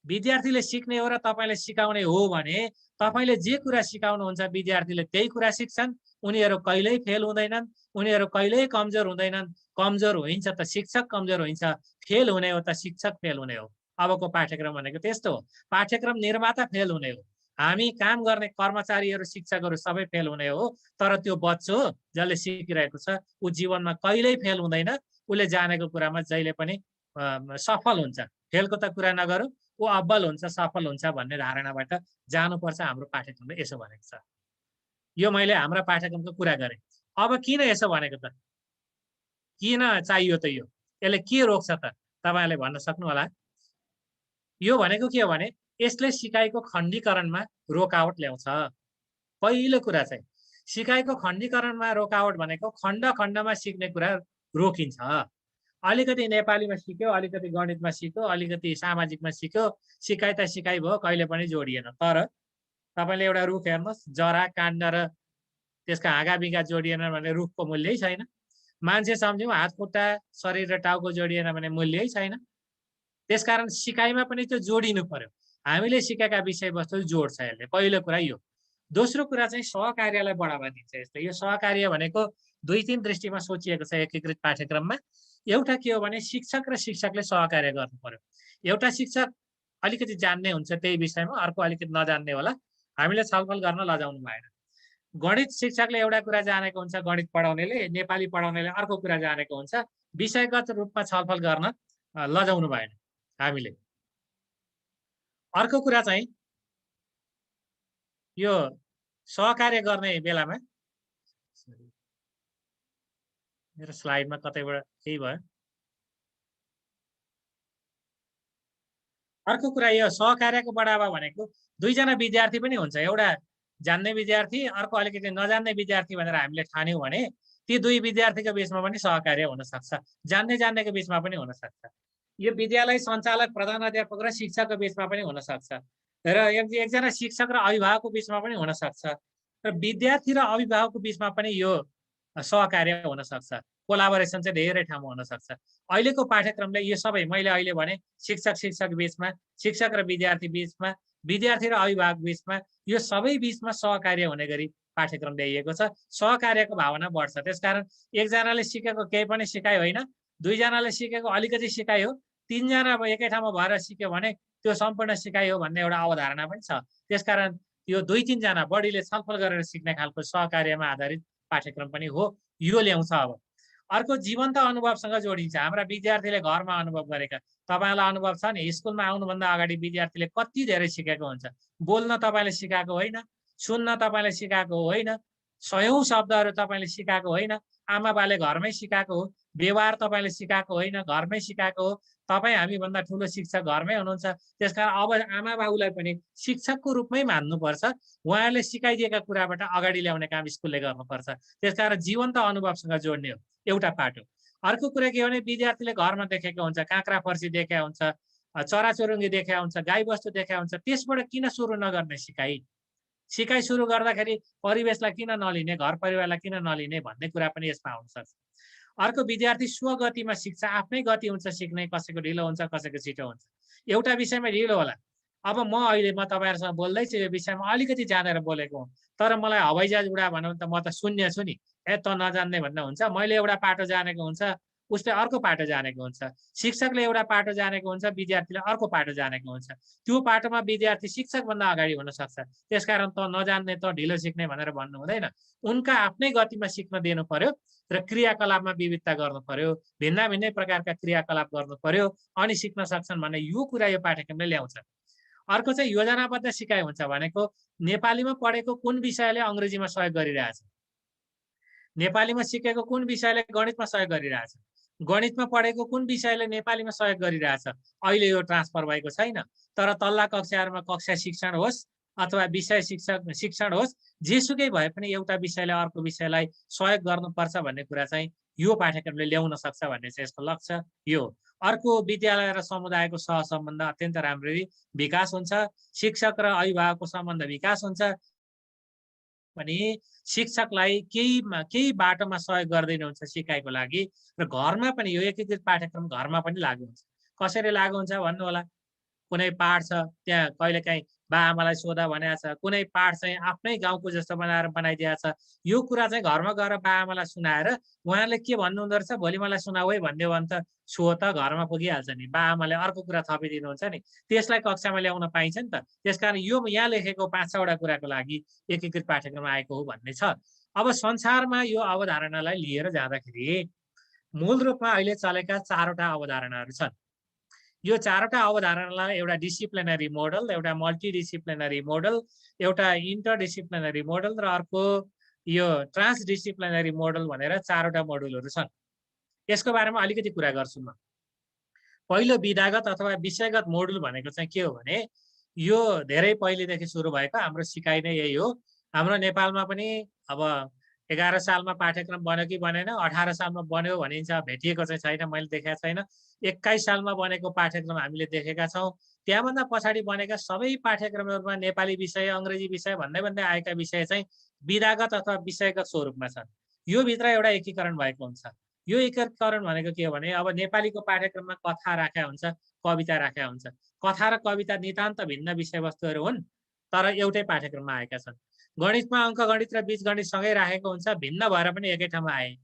विद्यार्थीले सिक्ने हो र तपाईले सिकाउने हो भने तपाईले जे कुरा सिकाउनुहुन्छ विद्यार्थीले त्यही कुरा सिक्छन्। उनीहरू कहिल्यै फेल हुँदैनन्, उनीहरू कहिल्यै कमजोर हुँदैनन्। कमजोर हुन्छ त शिक्षक कमजोर हुन्छ, फेल हुने हो त शिक्षक फेल हुने हो। अबको पाठ्यक्रम भनेको त्यस्तो हो। पाठ्यक्रम निर्माता फेल हुने हो, हामी काम गर्ने कर्मचारीहरू, शिक्षकहरू सबै फेल हुने हो। तर त्यो बच्चो जसले सिकिरहेको छ ऊ जीवनमा कहिल्यै फेल हुँदैन। उसले जानेको कुरामा जहिले पनि सफल हुन्छ। फेलको त कुरा नगरौँ, ऊ अब्बल हुन्छ, सफल हुन्छ भन्ने धारणाबाट जानुपर्छ। हाम्रो पाठ्यक्रमले यसो भनेको छ। यो मैले हाम्रो पाठ्यक्रमको कुरा गरेँ। अब किन यसो भनेको त, किन चाहियो त यो, यसले के रोक्छ त तपाईहरुले भन्न सक्नु होला। यो भनेको के हो भने यसले सिकाइको खण्डीकरणमा रोकावट ल्याउँछ। पहिलो कुरा चाहिँ सिकाइको खण्डीकरणमा रोकावट भनेको खण्ड खण्डमा सिक्ने कुरा रोकिन्छ। अलिकति नेपालीमा सिक्यो, अलिकति गणितमा सिक्यो, अलिकति सामाजिकमा सिक्यो, सिकाइ त सिकाइ भयो, कहिले पनि जोडिएन। तर तपाईँले एउटा रुख हेर्नुहोस्, जरा काण्ड र त्यसका हाँगाबिगा जोडिएन भने रुखको मूल्यै छैन। मान्छे सम्झ्यौँ, हात खुट्टा शरीर र टाउको जोडिएन भने मूल्यै छैन। त्यसकारण सिकाइमा पनि त्यो जोडिनु पर्यो। हामीले सिकेका विषयवस्तु जोड्छ यसले, पहिलो कुरा यो। दोस्रो कुरा चाहिँ सहकार्यलाई बढावा दिन्छ यस्तो। यो सहकार्य भनेको 2-3 दृष्टिमा सोचिएको छ एकीकृत पाठ्यक्रममा। एउटा के हो भने शिक्षक र शिक्षकले सहकार्य गर्नु पर्यो। एउटा शिक्षक अलिकति जान्ने हुन्छ त्यही विषयमा, अर्को अलिकति नजान्ने होला, हामीले छलफल गर्न लजाउनु भएन। गणित शिक्षकले एउटा कुरा जानेको हुन्छ, गणित पढाउनेले, नेपाली पढाउनेले अर्को कुरा जानेको हुन्छ, विषयगत रूपमा छलफल गर्न लजाउनु भएन हामीले। अर्को कुरा चाहिँ यो सहकार्य गर्ने बेलामा, मेरो स्लाइडमा कतैबाट केही भयो। अर्को कुरा यो सहकार्यको बढावा भनेको दुईजना विद्यार्थी पनि हुन्छ, एउटा जान्ने विद्यार्थी, अर्को अलिकति नजान्ने विद्यार्थी भनेर हामीले ठान्यौँ भने ती दुई विद्यार्थीको बीचमा पनि सहकार्य हुन सक्छ, जान्नेको बीचमा पनि हुन सक्छ। यो विद्यालय सञ्चालक, प्रधानाध्यापक र शिक्षकको बीचमा पनि हुन सक्छ, र एकजना शिक्षक र अभिभावकको बीचमा पनि हुन सक्छ, र विद्यार्थी र अभिभावकको बीचमा पनि यो सहकार्य हुन सक्छ। कोलाबोरेसन चाहिँ धेरै ठाउँमा हुन सक्छ। अहिलेको पाठ्यक्रमले यो सबै, मैले अहिले भने शिक्षक बीचमा, शिक्षक र विद्यार्थी बीचमा, विद्यार्थी र अभिभावक बीचमा, यो सबै बीचमा सहकार्य हुने गरी पाठ्यक्रम ल्याइएको छ। सहकार्यको भावना बढ्छ। त्यसकारण एकजनाले सिकेको केही पनि सिकाइ होइन, दुईजनाले सिकेको अलिकति सिकाइ हो, तीनजना अब एकै ठाउँमा भएर सिक्यो भने त्यो सम्पूर्ण सिकाइ हो भन्ने एउटा अवधारणा पनि छ। त्यसकारण यो 2-3 जना बढीले छलफल गरेर सिक्ने खालको सहकार्यमा आधारित पाठ्यक्रम पनि हो, यो ल्याउँछ। अब अर्को जीवन्त अनुभवसँग जोडिन्छ। हाम्रा विद्यार्थीले घरमा अनुभव गरेका, तपाईँलाई अनुभव छ नि, स्कुलमा आउनुभन्दा अगाडि विद्यार्थीले कति धेरै सिकेको हुन्छ। बोल्न तपाईँले सिकाएको होइन, सुन्न तपाईँले सिकाएको होइन, 100औं शब्दहरू तपाईँले सिकाएको होइन, आमा बाले घरमै सिकाएको हो, व्यवहार तपाईँले सिकाएको होइन, घरमै सिकाएको हो। तपाईँ हामीभन्दा ठुलो शिक्षक घरमै हुनुहुन्छ। त्यसकारण अब आमा बाबुलाई पनि शिक्षकको रूपमै मान्नुपर्छ। उहाँहरूले सिकाइदिएका कुराबाट अगाडि ल्याउने काम स्कुलले गर्नुपर्छ। त्यसकारण जीवन्त अनुभवसँग जोड्ने हो एउटा पाटो। अर्को कुरा के हो भने विद्यार्थीले घरमा देखेको हुन्छ, काँक्रा फर्सी देखेका हुन्छ, चराचुरुङ्गी देखेका हुन्छ, गाईबस्तु देखेका हुन्छ, त्यसबाट किन सुरु नगर्ने सिकाइ सुरु गर्दाखेरि परिवेशलाई किन नलिने, घर परिवारलाई किन नलिने भन्ने कुरा पनि यसमा आउन सक्छ। अर्को विद्यार्थी स्वगतिमा सिक्छ, आफ्नै गति हुन्छ सिक्ने, कसैको ढिलो हुन्छ, कसैको छिटो हुन्छ। एउटा विषयमा ढिलो होला, अब म तपाईँहरूसँग बोल्दैछु, यो विषयमा अलिकति जानेर बोलेको हुँ, तर मलाई हवाईजहाज उडा भन्यो भने त म त शून्य छु नि, त नजान्ने भन्ने हुन्छ। मैले एउटा पाटो जानेको हुन्छ, उसले अर्को पाटो जानेको हुन्छ, शिक्षकले एउटा पाटो जानेको हुन्छ, विद्यार्थीले अर्को पाटो जानेको हुन्छ। त्यो पाटोमा विद्यार्थी शिक्षकभन्दा अगाडि हुन सक्छ। त्यसकारण त नजान्ने, त ढिलो सिक्ने भनेर भन्नु हुँदैन। उनका आफ्नै गतिमा सिक्न दिनु पर्यो र क्रियाकलापमा विविधता गर्नु पर्यो, भिन्नै प्रकारका क्रियाकलाप गर्नु पर्यो, अनि सिक्न सक्छन् भन्ने यो कुरा यो पाठ्यक्रमले ल्याउँछ। अर्को चाहिँ योजनाबद्ध सिकाइ हुन्छ भनेको नेपालीमा पढेको कुन विषयले अङ्ग्रेजीमा सहयोग गरिरहेछ, नेपालीमा सिकेको कुन विषयले गणितमा सहयोग गरिरहेछ, गणितमा पढेको कुन विषयले नेपालीमा सहयोग गरिरहेछ। अहिले यो ट्रान्सफर भएको छैन, तर तल्ला कक्षाहरूमा कक्षा शिक्षण होस् अथवा विषय शिक्षण होस्, जेसुकै भए पनि एउटा विषयले अर्को विषयलाई सहयोग गर्नुपर्छ भन्ने कुरा चाहिँ यो पाठ्यक्रमले ल्याउन सक्छ भन्ने चाहिँ यसको लक्ष्य यो। अर्को विद्यालय र समुदायको सहसम्बन्ध अत्यन्त राम्ररी विकास हुन्छ, शिक्षक र अभिभावकको सम्बन्ध विकास हुन्छ भने शिक्षकलाई केही बाटोमा सहयोग गर्दैन हुन्छ सिकाइको लागि, र घरमा पनि यो एकीकृत पाठ्यक्रम घरमा पनि लागू हुन्छ। कसरी लागू हुन्छ भन्नु होला, कुनै पाठ छ त्यहाँ कहिलेकाहीँ बाआमालाई सोधा भनेको छ, कुनै पाठ चाहिँ आफ्नै गाउँको जस्तो बनाएर बनाइदिएको छ, यो कुरा चाहिँ घरमा गएर बाआमालाई सुनाएर उहाँले के भन्नुहुँदो रहेछ, भोलि मलाई सुनाऊ है भनिदियो भने त सो त घरमा पुगिहाल्छ नि, बाआमाले अर्को कुरा थपिदिनुहुन्छ नि, त्यसलाई कक्षामा ल्याउन पाइन्छ नि त। त्यसकारण यो यहाँ लेखेको 5-6वटा कुराको लागि एकीकृत पाठ्यक्रम आएको हो भन्ने छ। अब संसारमा यो अवधारणालाई लिएर जाँदाखेरि मूल रूपमा अहिले चलेका 4वटा अवधारणाहरू छन्। यो 4वटा अवधारणालाई एउटा डिसिप्लिनरी मोडल, एउटा मल्टिडिसिप्लिनरी मोडल, एउटा इन्टरडिसिप्लिनरी मोडल र अर्को यो ट्रान्सडिसिप्लिनरी मोडल भनेर 4वटा मोडुलहरू छन्। यसको बारेमा अलिकति कुरा गर्छु म। पहिलो विधागत अथवा विषयगत मोडुल भनेको चाहिँ के हो भने यो धेरै पहिलेदेखि सुरु भएको हाम्रो सिकाइ नै यही हो। हाम्रो नेपालमा पनि अब 11 सालमा पाठ्यक्रम बन्यो कि बनेन, 18 सालमा बन्यो भनिन्छ, भेटिएको चाहिँ छैन, मैले देखेको छैन। 21 सालमा बनेको पाठ्यक्रम हामीले देखेका छौँ। त्यहाँभन्दा पछाडि बनेका सबै पाठ्यक्रमहरूमा नेपाली विषय, अङ्ग्रेजी विषय भन्दै भन्दै आएका विषय चाहिँ विधागत अथवा विषयगत स्वरूपमा छन्। यो भित्र एउटा एकीकरण भएको हुन्छ। यो एकीकरण भनेको के हो भने अब नेपालीको पाठ्यक्रममा कथा राखेका हुन्छ, कविता राखेका हुन्छ। कथा र कविता नितान्त भिन्न विषयवस्तुहरू हुन्, तर एउटै पाठ्यक्रममा आएका छन्। गणितमा अङ्कगणित र बीजगणित सँगै राखेको हुन्छ, भिन्न भएर पनि एकै ठाउँमा आए।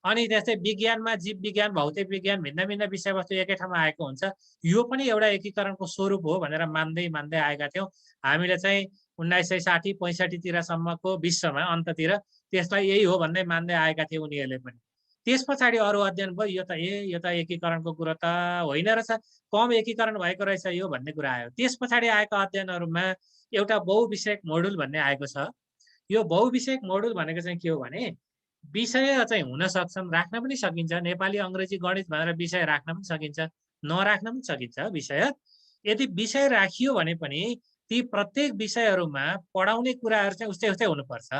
अनि त्यस्तै विज्ञानमा जीव विज्ञान, भौतिक विज्ञान भिन्न भिन्न विषयवस्तु एकै ठाउँमा आएको हुन्छ। यो पनि एउटा एकीकरणको स्वरूप हो भनेर मान्दै मान्दै आएका थियौँ। हामीले चाहिँ 1960-65 तिरसम्मको विश्वमा अन्ततिर त्यसलाई यही हो भन्दै मान्दै आएका थिए उनीहरूले पनि। त्यस पछाडि अरू अध्ययन भयो, यो त एकीकरणको कुरो त होइन रहेछ, कम एकीकरण भएको रहेछ यो भन्ने कुरा आयो। त्यस पछाडि आएका अध्ययनहरूमा एउटा बहुविषयक मोडुल भन्ने आएको छ। यो बहुविषयक मोडुल भनेको चाहिँ के हो भने विषय चाहिँ हुन सक्छन्, राख्न पनि सकिन्छ। नेपाली, अङ्ग्रेजी, गणित भनेर विषय राख्न पनि सकिन्छ, नराख्न पनि सकिन्छ विषय। यदि विषय राखियो भने पनि ती प्रत्येक विषयहरूमा पढाउने कुराहरू चाहिँ उस्तै उस्तै हुनुपर्छ।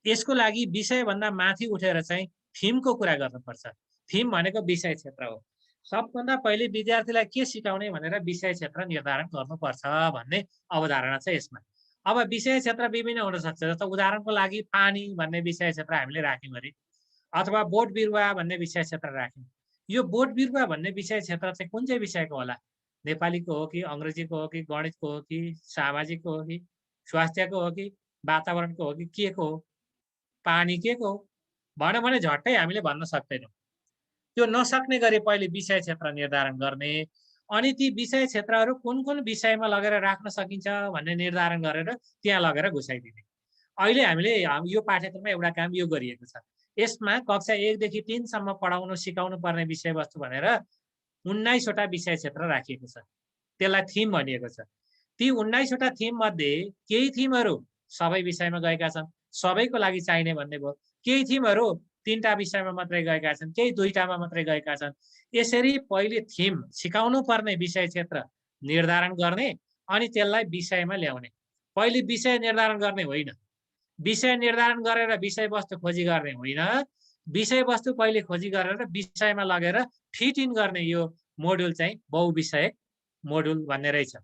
यसको लागि विषयभन्दा माथि उठेर चाहिँ थीमको कुरा गर्नुपर्छ। थीम भनेको विषय क्षेत्र हो। सबभन्दा पहिले विद्यार्थीलाई के सिकाउने भनेर विषय क्षेत्र निर्धारण गर्नुपर्छ भन्ने अवधारणा छ यसमा। अब विषय क्षेत्र विभिन्न हुन सक्छ। जस्तो उदाहरणको लागि पानी भन्ने विषय क्षेत्र हामीले राख्यौँ अरे, अथवा बोट बिरुवा भन्ने विषय क्षेत्र राख्यौँ। यो बोट बिरुवा भन्ने विषय क्षेत्र चाहिँ कुन चाहिँ विषयको होला? नेपालीको हो कि अङ्ग्रेजीको हो कि गणितको हो कि सामाजिकको हो कि स्वास्थ्यको हो कि वातावरणको हो कि के को हो? पानी के को हो भन्यो भने झट्टै हामीले भन्न सक्दैनौँ। त्यो नसक्ने गरी पहिले विषय क्षेत्र निर्धारण गर्ने, अनि ती विषय क्षेत्रहरू कुन कुन विषयमा लगेर राख्न सकिन्छ भन्ने निर्धारण गरेर त्यहाँ लगेर घुसाइदिने। अहिले हामीले यो पाठ्यक्रममा एउटा काम यो गरिएको छ। यसमा कक्षा 1 देखि 3 सम्म पढाउनु सिकाउनु पर्ने विषयवस्तु भनेर 19 वटा विषय क्षेत्र राखिएको छ। त्यसलाई थीम भनिएको छ। ती 19 वटा थीम मध्ये केही थीमहरू सबै विषयमा गएका छन्, सबैको लागि चाहिने भन्ने भयो। केही थीमहरू 3टा विषयमा मात्रै गएका छन्, केही 2टामा मात्रै गएका छन्। यसरी पहिले थीम, सिकाउनु पर्ने विषय क्षेत्र निर्धारण गर्ने अनि त्यसलाई विषयमा ल्याउने। पहिले विषय निर्धारण गर्ने होइन, विषय निर्धारण गरेर विषयवस्तु खोजी गर्ने होइन, विषयवस्तु पहिले खोजी गरेर विषयमा लगेर फिट इन गर्ने यो मोडुल चाहिँ बहुविषयक मोडुल भन्ने रहेछ।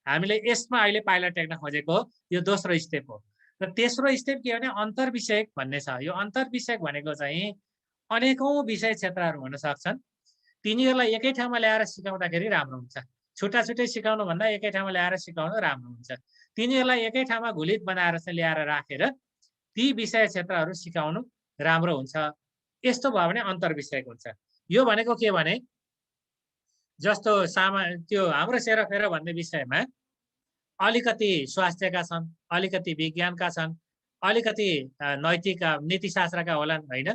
हामीले यसमा अहिले पाइला टेक्न खोजेको यो दोस्रो स्टेप हो। र तेस्रो स्टेप के भने अन्तर्विषयक भन्ने छ। यो अन्तर्विषयक भनेको चाहिँ अनेकौं विषय क्षेत्रहरू हुन सक्छन्। तिनीहरूलाई एकै ठाउँमा ल्याएर सिकाउँदाखेरि राम्रो हुन्छ। छुट्टा छुट्टै सिकाउनु भन्दा एकै ठाउँमा ल्याएर सिकाउनु राम्रो हुन्छ। तिनीहरूलाई एकै ठाउँमा घुलित बनाएर चाहिँ ल्याएर राखेर ती विषय क्षेत्रहरू सिकाउनु राम्रो हुन्छ। यस्तो भयो भने अन्तर्विषयक हुन्छ। यो भनेको के भने जस्तो त्यो हाम्रो सेरोफेरो भन्ने विषयमा अलिकति स्वास्थ्यका छन्, अलिकति विज्ञानका छन्, अलिकति नैतिक नीतिशास्त्रका होलान् होइन,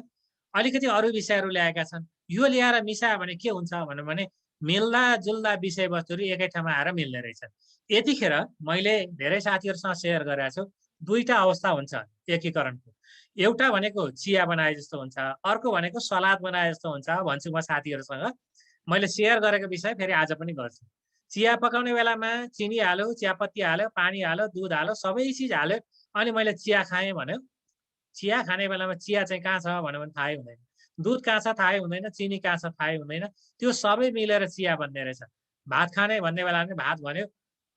अलिकति अरू विषयहरू ल्याएका छन्। यो ल्याएर मिसायो भने के हुन्छ भने मिल्दा जुल्दा विषयवस्तुहरू एकै ठाउँमा आएर मिल्ने रहेछन्। यतिखेर मैले धेरै साथीहरूसँग सेयर गरेको छु, दुईटा अवस्था हुन्छ एकीकरणको। एउटा भनेको चिया बनाए जस्तो हुन्छ, अर्को भनेको सलाद बनाए जस्तो हुन्छ भन्छु म साथीहरूसँग। मैले सेयर गरेको विषय फेरि आज पनि गर्छु। चिया पकाउने बेलामा चिनी हाल्यो, चियापत्ती हाल्यो, पानी हाल्यो, दुध हाल्यो, सबै चिज हाल्यो, अनि मैले चिया खाएँ भन्यो। चिया खाने बेलामा चिया चाहिँ कहाँ छ भन्यो भने थाहै हुँदैन, दुध कहाँ छ थाहै हुँदैन, चिनी कहाँ छ थाहै हुँदैन। त्यो सबै मिलेर चिया बन्ने रहेछ। भात खाने भन्ने बेला पनि भात भन्यो,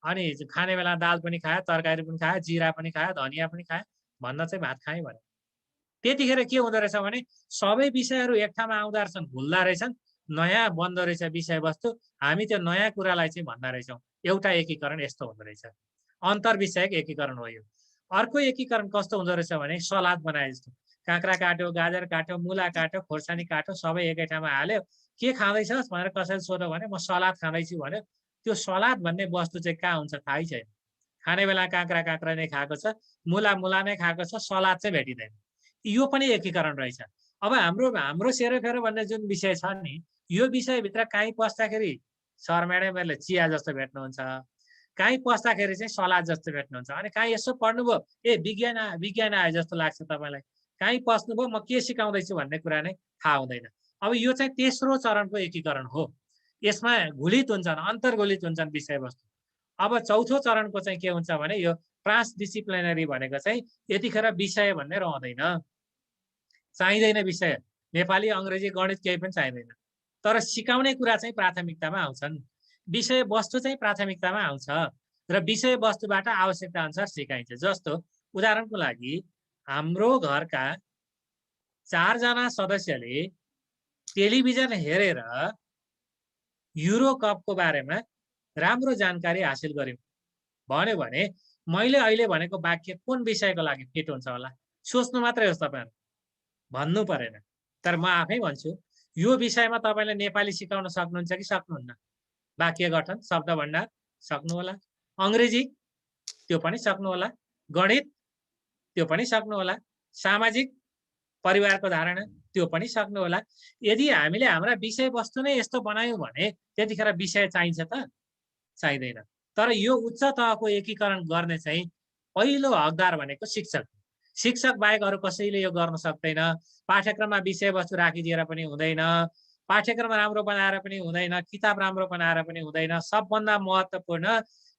अनि खाने बेला दाल पनि खायो, तरकारी पनि खायो, जिरा पनि खायो, धनिया पनि खायो, भन्न चाहिँ भात खाएँ भन्यो। त्यतिखेर के हुँदो रहेछ भने सबै विषयहरू एक ठाउँमा आउँदो रहेछन्, भुल्दा रहेछन्, नयाँ बन्दो रहेछ विषयवस्तु। हामी त्यो नयाँ कुरालाई चाहिँ भन्दा रहेछौँ। एउटा एकीकरण यस्तो हुँदो रहेछ, अन्तर्विषयक एकीकरण हो यो। अर्को एकीकरण कस्तो हुँदो रहेछ भने सलाद बनाए जस्तो, काँक्रा काट्यो, गाजर काट्यो, मुला काट्यो, खोर्सानी काट्यो, सबै एकै ठाउँमा हाल्यो। के खाँदैछस् भनेर कसैले सोध्यो भने म सलाद खाँदैछु भन्यो। त्यो सलाद भन्ने वस्तु चाहिँ कहाँ हुन्छ थाहै छैन। खाने बेला काँक्रा नै खाएको छ, मुला नै खाएको छ, सलाद चाहिँ भेटिँदैन। यो पनि एकीकरण रहेछ। अब हाम्रो सेरोफेरो भन्ने जुन विषय छ नि, यो विषयभित्र काहीँ पस्दाखेरि सर म्याडमहरूले चिया जस्तो भेट्नुहुन्छ, काहीँ पस्दाखेरि चाहिँ सलाद जस्तो भेट्नुहुन्छ, अनि काहीँ यसो पढ्नुभयो ए विज्ञान आयो जस्तो लाग्छ तपाईँलाई, काहीँ पस्नुभयो म के सिकाउँदैछु भन्ने कुरा नै थाहा हुँदैन। अब यो चाहिँ तेस्रो चरणको एकीकरण हो। यसमा घुलित हुन्छन्, अन्तर्घुलित हुन्छन् विषयवस्तु। अब चौथो चरणको चाहिँ के हुन्छ भने यो ट्रान्सडिसिप्लिनरी भनेको चाहिँ यतिखेर विषय भन्ने रहँदैन। चाहिँदैन विषय, नेपाली अङ्ग्रेजी गणित केही पनि चाहिँदैन। तर सिकाउने कुरा चाहिँ प्राथमिकतामा आउँछन्, विषय वस्तु चाहिँ प्राथमिकतामा आउँछ र विषय वस्तुबाट आवश्यकता अनुसार सिकाइन्छ। जस्तो उदाहरणको लागि हाम्रो घरका 4 जना सदस्यले टेलिभिजन हेरेर युरो कपको बारेमा राम्रो जानकारी हासिल गर्यौँ भन्यो भने मैले अहिले भनेको वाक्य कुन विषयको लागि फिट हुन्छ होला सोच्नु मात्रै होस् तपाईहरु, भन्नु परेन। तर म आफै भन्छु यो विषयमा तपाईले नेपाली सिकाउन सक्नुहुन्छ कि सक्नुहुन्न? वाक्य गठन, शब्द भण्डार सक्नु होला, अंग्रेजी त्यो पनि सक्नु होला, गणित त्यो पनि सक्नु होला, सामाजिक परिवारको धारणा त्यो पनि सक्नु होला। यदि हामीले हाम्रा विषय वस्तु नै यस्तो बनायौं भने त्यतिखेर विषय चाहिन्छ त? चाहिँदैन। तर यो उच्च तहको एकीकरण गर्ने चाहिँ पहिलो हकदार भनेको शिक्षक। शिक्षक बाहेक अरु कसैले यो गर्न सक्दैन। पाठ्यक्रममा विषय वस्तु राखिदिएर पनि हुँदैन, पाठ्यक्रम राम्रो बनाएर पनि हुँदैन, किताब राम्रो बनाएर पनि हुँदैन। सबभन्दा महत्त्वपूर्ण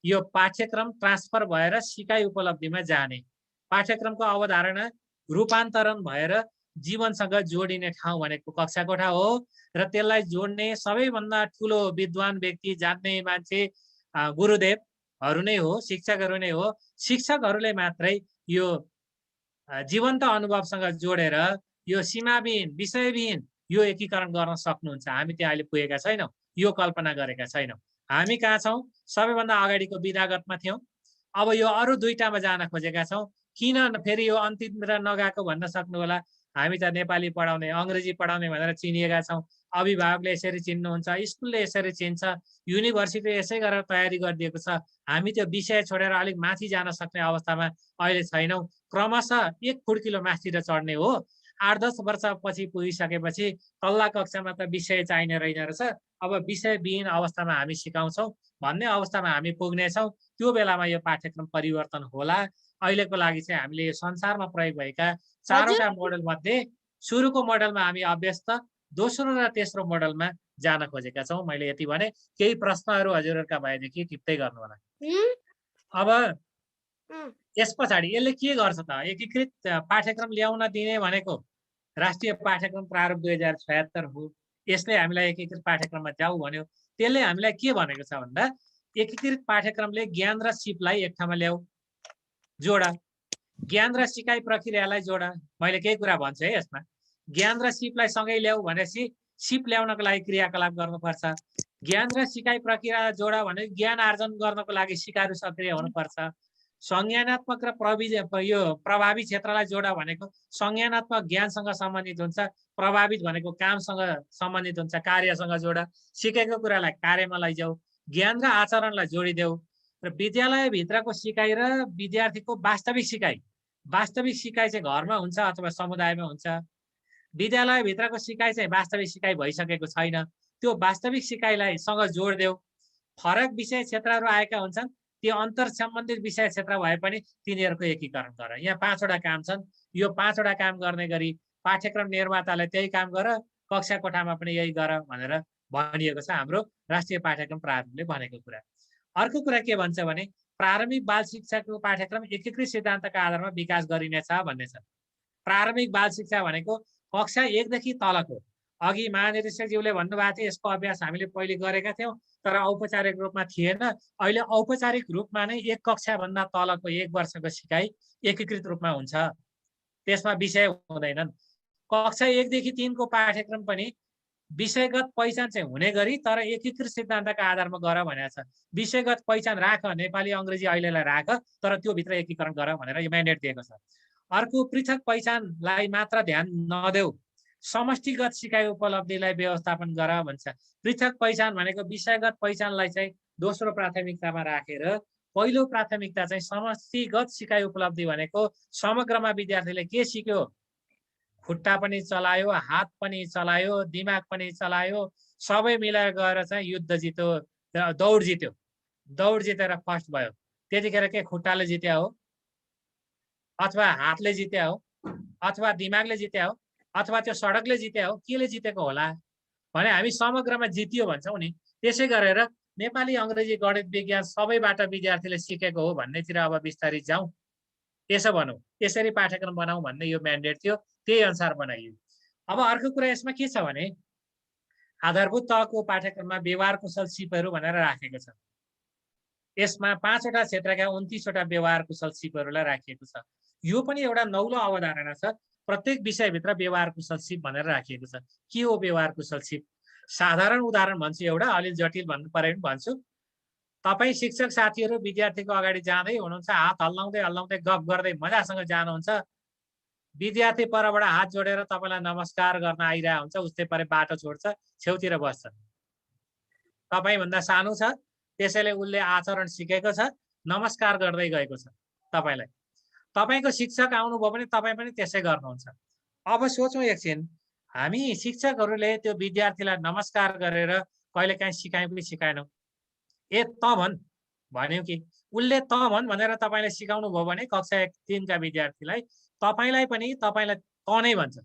यो पाठ्यक्रम ट्रान्सफर भएर सिकाइ उपलब्धिमा जाने, पाठ्यक्रमको अवधारणा रूपान्तरण भएर जीवनसँग जोडिने ठाउँ भनेको कक्षा कोठा हो र त्यसलाई जोड्ने सबैभन्दा ठुलो विद्वान व्यक्ति, जान्ने मान्छे गुरुदेवहरू नै हो, शिक्षकहरू नै हो। शिक्षकहरूले मात्रै यो जीवन्त अनुभवसँग जोडेर यो सीमाविहीन, विषयविहीन यो एकीकरण गर्न सक्नुहुन्छ। हामी त्यहाँ अहिले पुगेका छैनौँ, यो कल्पना गरेका छैनौँ। हामी कहाँ छौँ? सबैभन्दा अगाडिको विधागतमा थियौँ, अब यो अरु दुईटामा जान खोजेका छौँ। किन फेरि यो अन्तिमतिर नगएको भन्न सक्नु होला? हामी त नेपाली पढाउने, अंग्रेजी पढाउने भनेर चिनिएका छौँ। अभिभावकले यसरी चिन्नुहुन्छ, स्कुलले यसरी चिन्छ, युनिभर्सिटीले यसै गरेर तयारी गरिदिएको छ। हामी त्यो विषय छोडेर अलिक माथि जान सक्ने अवस्थामा अहिले छैनौँ। क्रमशः एक खुड्किलो माथितिर चढ्ने हो। 8-10 वर्षपछि पुगिसकेपछि तल्ला कक्षामा त विषय चाहिने रहेन रहेछ, अब विषयविहीन अवस्थामा हामी सिकाउँछौँ भन्ने अवस्थामा हामी पुग्नेछौँ। त्यो बेलामा यो पाठ्यक्रम परिवर्तन होला। अहिलेको लागि चाहिँ हामीले यो संसारमा प्रयोग भएका 4वटा मोडल मध्ये सुरुको मोडलमा हामी अभ्यस्त, दोस्रो र तेस्रो मोडलमा जान खोजेका छौँ। मैले यति भने। केही प्रश्नहरू हजुरहरुका भएदेखि टिप्दै गर्नु होला। अब यस पछाडि यसले के गर्छ त? एकीकृत पाठ्यक्रम ल्याउन दिने भनेको राष्ट्रिय पाठ्यक्रम प्रारूप 2076 हो। यसले हामीलाई एकीकृत पाठ्यक्रममा जाऊ भन्यो। त्यसले हामीलाई के भनेको छ भन्दा एकीकृत पाठ्यक्रमले ज्ञान र सिपलाई एक ठाउँमा ल्याऊ, जोडा, ज्ञान र सिकाइ प्रक्रियालाई जोडा। मैले केही कुरा भन्छु है यसमा। ज्ञान र सिपलाई सँगै ल्याऊ भनेपछि सिप ल्याउनको लागि क्रियाकलाप गर्नुपर्छ। ज्ञान र सिकाइ प्रक्रिया जोडा भने ज्ञान आर्जन गर्नको लागि सिकारू सक्रिय हुनुपर्छ। संज्ञानात्मक र प्रभावी क्षेत्रलाई जोडा भनेको संज्ञानात्मक ज्ञानसँग सम्बन्धित हुन्छ, प्रभावित भनेको कामसँग सम्बन्धित हुन्छ, कार्यसँग जोडा। सिकेको कुरालाई कार्यमा लैजाऊ, ज्ञान र आचरणलाई जोडिदेऊ। र विद्यालयभित्रको सिकाइ र विद्यार्थीको वास्तविक सिकाइ, वास्तविक सिकाइ चाहिँ घरमा हुन्छ अथवा समुदायमा हुन्छ। विद्यालयभित्रको सिकाइ चाहिँ वास्तविक सिकाइ भइसकेको छैन, त्यो वास्तविक सिकाइलाई सँग जोड्देऊ। फरक विषय क्षेत्रहरू आएका हुन्छन्, त्यो अन्तर सम्बन्धित विषय क्षेत्र भए पनि तिनीहरूको एकीकरण गर। यहाँ 5वटा काम छन्। यो 5वटा काम गर्ने गरी पाठ्यक्रम निर्माताले त्यही काम गर, कक्षा कोठामा पनि यही गर भनेर भनिएको छ हाम्रो राष्ट्रिय पाठ्यक्रम प्रारूपले भनेको कुरा। अर्को कुरा के भन्छ भने प्रारम्भिक बाल शिक्षाको पाठ्यक्रम एकीकृत सिद्धान्तका आधारमा विकास गरिनेछ भन्ने छ। प्रारम्भिक बाल शिक्षा भनेको कक्षा 1 देखि तलको। अघि महानिर्देशकज्यूले भन्नुभएको थियो यसको अभ्यास हामीले पहिले गरेका थियौँ तर औपचारिक रूपमा थिएन। अहिले औपचारिक रूपमा नै 1 कक्षा भन्दा तलको 1 वर्षको सिकाइ एकीकृत रूपमा हुन्छ, त्यसमा विषय हुँदैनन्। कक्षा 1 देखि 3 को पाठ्यक्रम पनि विषयगत पहिचान चाहिँ हुने गरी तर एकीकृत सिद्धान्तका आधारमा गर भनेको छ। विषयगत पहिचान राख, नेपाली अंग्रेजी अहिलेलाई राख, तर त्यो भित्र एकीकरण गर भनेर यो म्यान्डेट दिएको छ। अर्को पृथक पहिचानलाई मात्र ध्यान नदेऊ, समष्टिगत सिकाइ उपलब्धिलाई व्यवस्थापन गर भन्छ। पृथक पहिचान भनेको विषयगत पहिचानलाई चाहिँ दोस्रो प्राथमिकतामा राखेर पहिलो प्राथमिकता चाहिँ समष्टिगत सिकाइ उपलब्धि भनेको समग्रमा विद्यार्थीले के सिक्यो, खुट्टा पनि चलायो, हात पनि चलायो, दिमाग पनि चलायो, सबै मिलाएर गएर चाहिँ युद्ध जित्यो, दौड जित्यो, दौड जितेर फर्स्ट भयो। त्यतिखेर के खुट्टाले जित्या हो अथवा हातले जित्या हो अथवा दिमागले जित्या हो अथवा त्यो सडकले जित्या हो, केले जितेको होला भने हामी समग्रमा जितियो भन्छौँ नि। त्यसै गरेर नेपाली अंग्रेजी गणित विज्ञान सबैबाट विद्यार्थीले सिकेको हो भन्नेतिर अब विस्तारित जाउँ। यसो भनौँ, यसरी पाठ्यक्रम बनाऊ भन्ने यो म्यान्डेट थियो। त्यही अनुसार बनाइयो। अब अर्को कुरा यसमा के छ भने आधारभूत तहको पाठ्यक्रममा व्यवहार कुशल सिपहरू भनेर राखेको छ। यसमा 5 वटा क्षेत्रका 29 वटा व्यवहार कुशल सिपहरूलाई राखिएको छ। यो पनि एउटा नौलो अवधारणा छ। प्रत्येक विषयभित्र व्यवहार कुशल सिप भनेर राखिएको छ। के हो व्यवहार कुशल सिप? साधारण उदाहरण भन्छु एउटा, अलि जटिल भन्नु परे पनि भन्छु। तपाईँ शिक्षक साथीहरू विद्यार्थीको अगाडि जाँदै हुनुहुन्छ, हात हल्लाउँदै हल्लाउँदै गफ गर्दै मजासँग जानुहुन्छ। विद्यार्थी परबाट हात जोडेर तपाईँलाई नमस्कार गर्न आइरहेको हुन्छ, उस्तै परे बाटो छोड्छ, छेउतिर बस्छ। तपाईँभन्दा सानो छ, त्यसैले उसले आचरण सिकेको छ, नमस्कार गर्दै गएको छ तपाईँलाई। तपाईँको शिक्षक आउनुभयो भने तपाईँ पनि त्यसै गर्नुहुन्छ। अब सोचौँ एकछिन, हामी शिक्षकहरूले त्यो विद्यार्थीलाई नमस्कार गरेर कहिलेकाहीँ सिकायौँ कि सिकाएनौँ? ए त भन् भन्यो कि उसले त भन् भनेर तपाईँले सिकाउनु भयो भने कक्षा 1-3 का विद्यार्थीलाई तपाईँलाई पनि तपाईँलाई त नै भन्छ।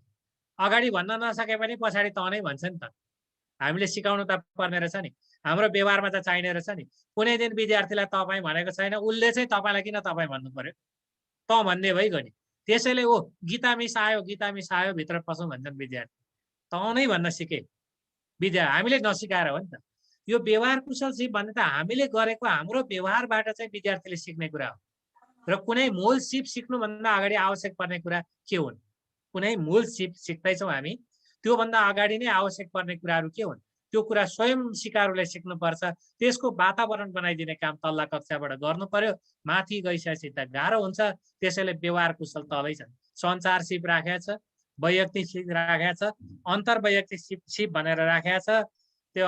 अगाडि भन्न नसके पनि पछाडि त नै भन्छ नि त। हामीले सिकाउनु त पर्ने रहेछ नि, हाम्रो व्यवहारमा त चाहिने रहेछ नि। कुनै दिन विद्यार्थीलाई तपाईँ भनेको छैन, उसले चाहिँ तपाईँलाई किन तपाईँ भन्नु पर्यो? त भन्ने भइगयो नि। त्यसैले ओ गीता मिस आयो भित्र पसौँ भन्छन् विद्यार्थी। त नै भन्न सिके हामीले नसिकाएर हो नि त। यो व्यवहार कुशल सिप भन्ने त हामीले गरेको हाम्रो व्यवहारबाट चाहिँ विद्यार्थीले सिक्ने कुरा हो। र कुनै मूल सिप सिक्नुभन्दा अगाडि आवश्यक पर्ने कुरा के हुन्? कुनै मूल सिप सिक्दैछौँ हामी, त्योभन्दा अगाडि नै आवश्यक पर्ने कुराहरू के हुन्? त्यो कुरा स्वयं सिकारुले सिक्नुपर्छ। त्यसको वातावरण बनाइदिने काम तल्ला कक्षाबाट गर्नु पर्यो। माथि गइसकेपछि त गाह्रो हुन्छ। त्यसैले व्यवहार कुशल तलै छन्। सञ्चार सिप राखेको छ, वैयक्तिक सिप राखेको छ, अन्तर्वैयक्तिक सिप भनेर राखेको छ। त्यो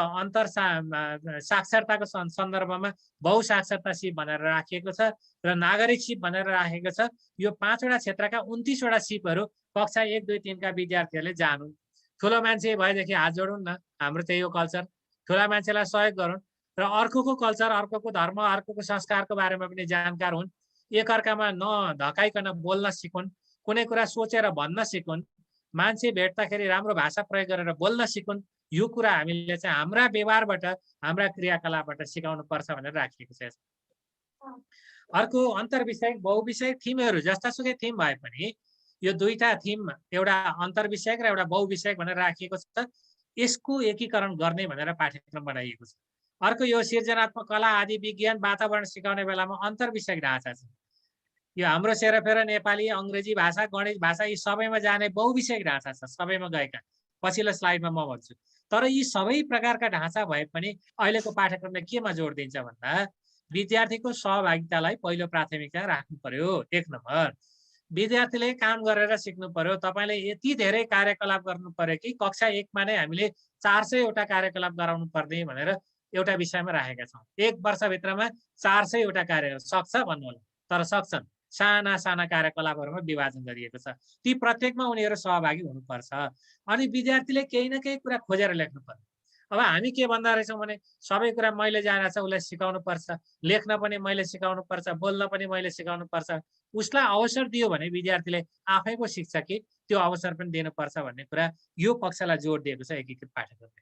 साक्षरताको सन्दर्भमा बहुसाक्षरता सिप भनेर राखिएको छ र नागरिक सिप भनेर राखेको छ। यो 5 वटा क्षेत्रका 29 वटा सिपहरू कक्षा 1, 2, 3 का विद्यार्थीहरूले जानुन्। ठुलो मान्छे भएदेखि हात जोडुन् न, हाम्रो त्यही हो कल्चर। ठुला मान्छेलाई सहयोग गरून् र अर्कोको कल्चर, अर्कोको धर्म, अर्कोको संस्कारको बारेमा पनि जानकार हुन्। एकअर्कामा नधकाइकन बोल्न सिकुन्, कुनै कुरा सोचेर भन्न सिकुन्, मान्छे भेट्दाखेरि राम्रो भाषा प्रयोग गरेर बोल्न सिकुन्। यो कुरा हामीले चाहिँ हाम्रा व्यवहारबाट, हाम्रा क्रियाकलापबाट सिकाउनु पर्छ भनेर राखिएको छ। अर्को अन्तर्विषयक बहुविषयक थिमहरू, जस्तासुकै थिम भए पनि यो दुईटा थिम, एउटा अन्तर्विषयक र एउटा बहुविषयक भनेर राखिएको छ। यसको एकीकरण गर्ने भनेर पाठ्यक्रम बनाइएको छ। अर्को यो सृजनात्मक कला आदि विज्ञान वातावरण सिकाउने बेलामा अन्तर्विषयक ढाँचा छ। यो हाम्रो सेरोफेरो नेपाली, अङ्ग्रेजी भाषा, गणित भाषा यी सबैमा जाने बहुविषयक ढाँचा छ, सबैमा गएका। पछिल्लो स्लाइडमा म भन्छु। तर यी सबै प्रकारका ढाँचा भए पनि अहिलेको पाठ्यक्रमले केमा जोड दिन्छ भन्दा विद्यार्थीको सहभागितालाई पहिलो प्राथमिकता राख्नु पर्यो। 1 नम्बर, विद्यार्थीले काम गरेर सिक्नु पर्यो। तपाईँले यति धेरै कार्यकलाप गर्नु पर्यो कि कक्षा 1 मा नै हामीले 400 वटा कार्यकलाप गराउनु पर्ने भनेर एउटा विषयमा राखेका छौँ। 1 वर्षभित्रमा 400 वटा कार्य सक्छ भन्नु होला, तर सक्छन्। साना साना कार्यकलापहरूमा विभाजन गरिएको छ। ती प्रत्येकमा उनीहरू सहभागी हुनुपर्छ। अनि विद्यार्थीले केही न केही कुरा खोजेर लेख्नु पर्यो। अब हामी के भन्दा रहेछौँ भने सबै कुरा मैले जानेको छ उसलाई सिकाउनु पर्छ, लेख्न पनि मैले सिकाउनु पर्छ, बोल्न पनि मैले सिकाउनु पर्छ। उसलाई अवसर दियो भने विद्यार्थीले आफै पो सिक्छ कि त्यो अवसर पनि दिनुपर्छ भन्ने कुरा यो पक्षलाई जोड दिएको छ एकीकृत पाठ्यक्रमले।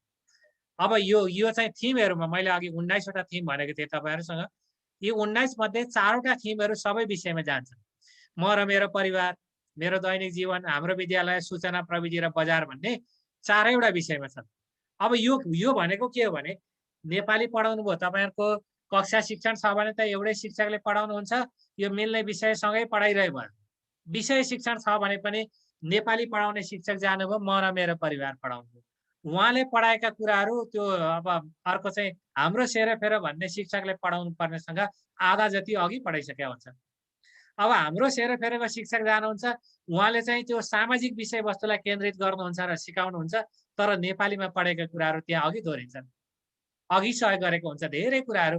अब यो चाहिँ थिमहरूमा मैले अघि 19 वटा थिम भनेको थिएँ तपाईँहरूसँग। यी 19 मध्ये 4 वटा थिमहरू सबै विषयमा जान्छन्। म र मेरो परिवार, मेरो दैनिक जीवन, हाम्रो विद्यालय, सूचना प्रविधि र बजार भन्ने 4 वटा विषयमा छन्। अब यो भनेको के हो भने नेपाली पढाउनु भयो, तपाईँहरूको कक्षा शिक्षण छ भने त एउटै शिक्षकले पढाउनुहुन्छ, यो मिल्ने विषयसँगै पढाइरह्यो भयो। विषय शिक्षण छ भने पनि नेपाली पढाउने शिक्षक जानुभयो, म र मेरो परिवार पढाउनुभयो। उहाँले पढाएका कुराहरू त्यो अब अर्को चाहिँ हाम्रो सेरोफेरो भन्ने शिक्षकले पढाउनु पर्नेसँग आधा जति अघि पढाइसकेका हुन्छ। अब हाम्रो सेरोफेरोको शिक्षक जानुहुन्छ, उहाँले चाहिँ त्यो सामाजिक विषयवस्तुलाई केन्द्रित गर्नुहुन्छ र सिकाउनुहुन्छ, तर नेपालीमा पढेका कुराहरू त्यहाँ अघि दोहोरिन्छन्, अघि सहयोग गरेको हुन्छ। धेरै कुराहरू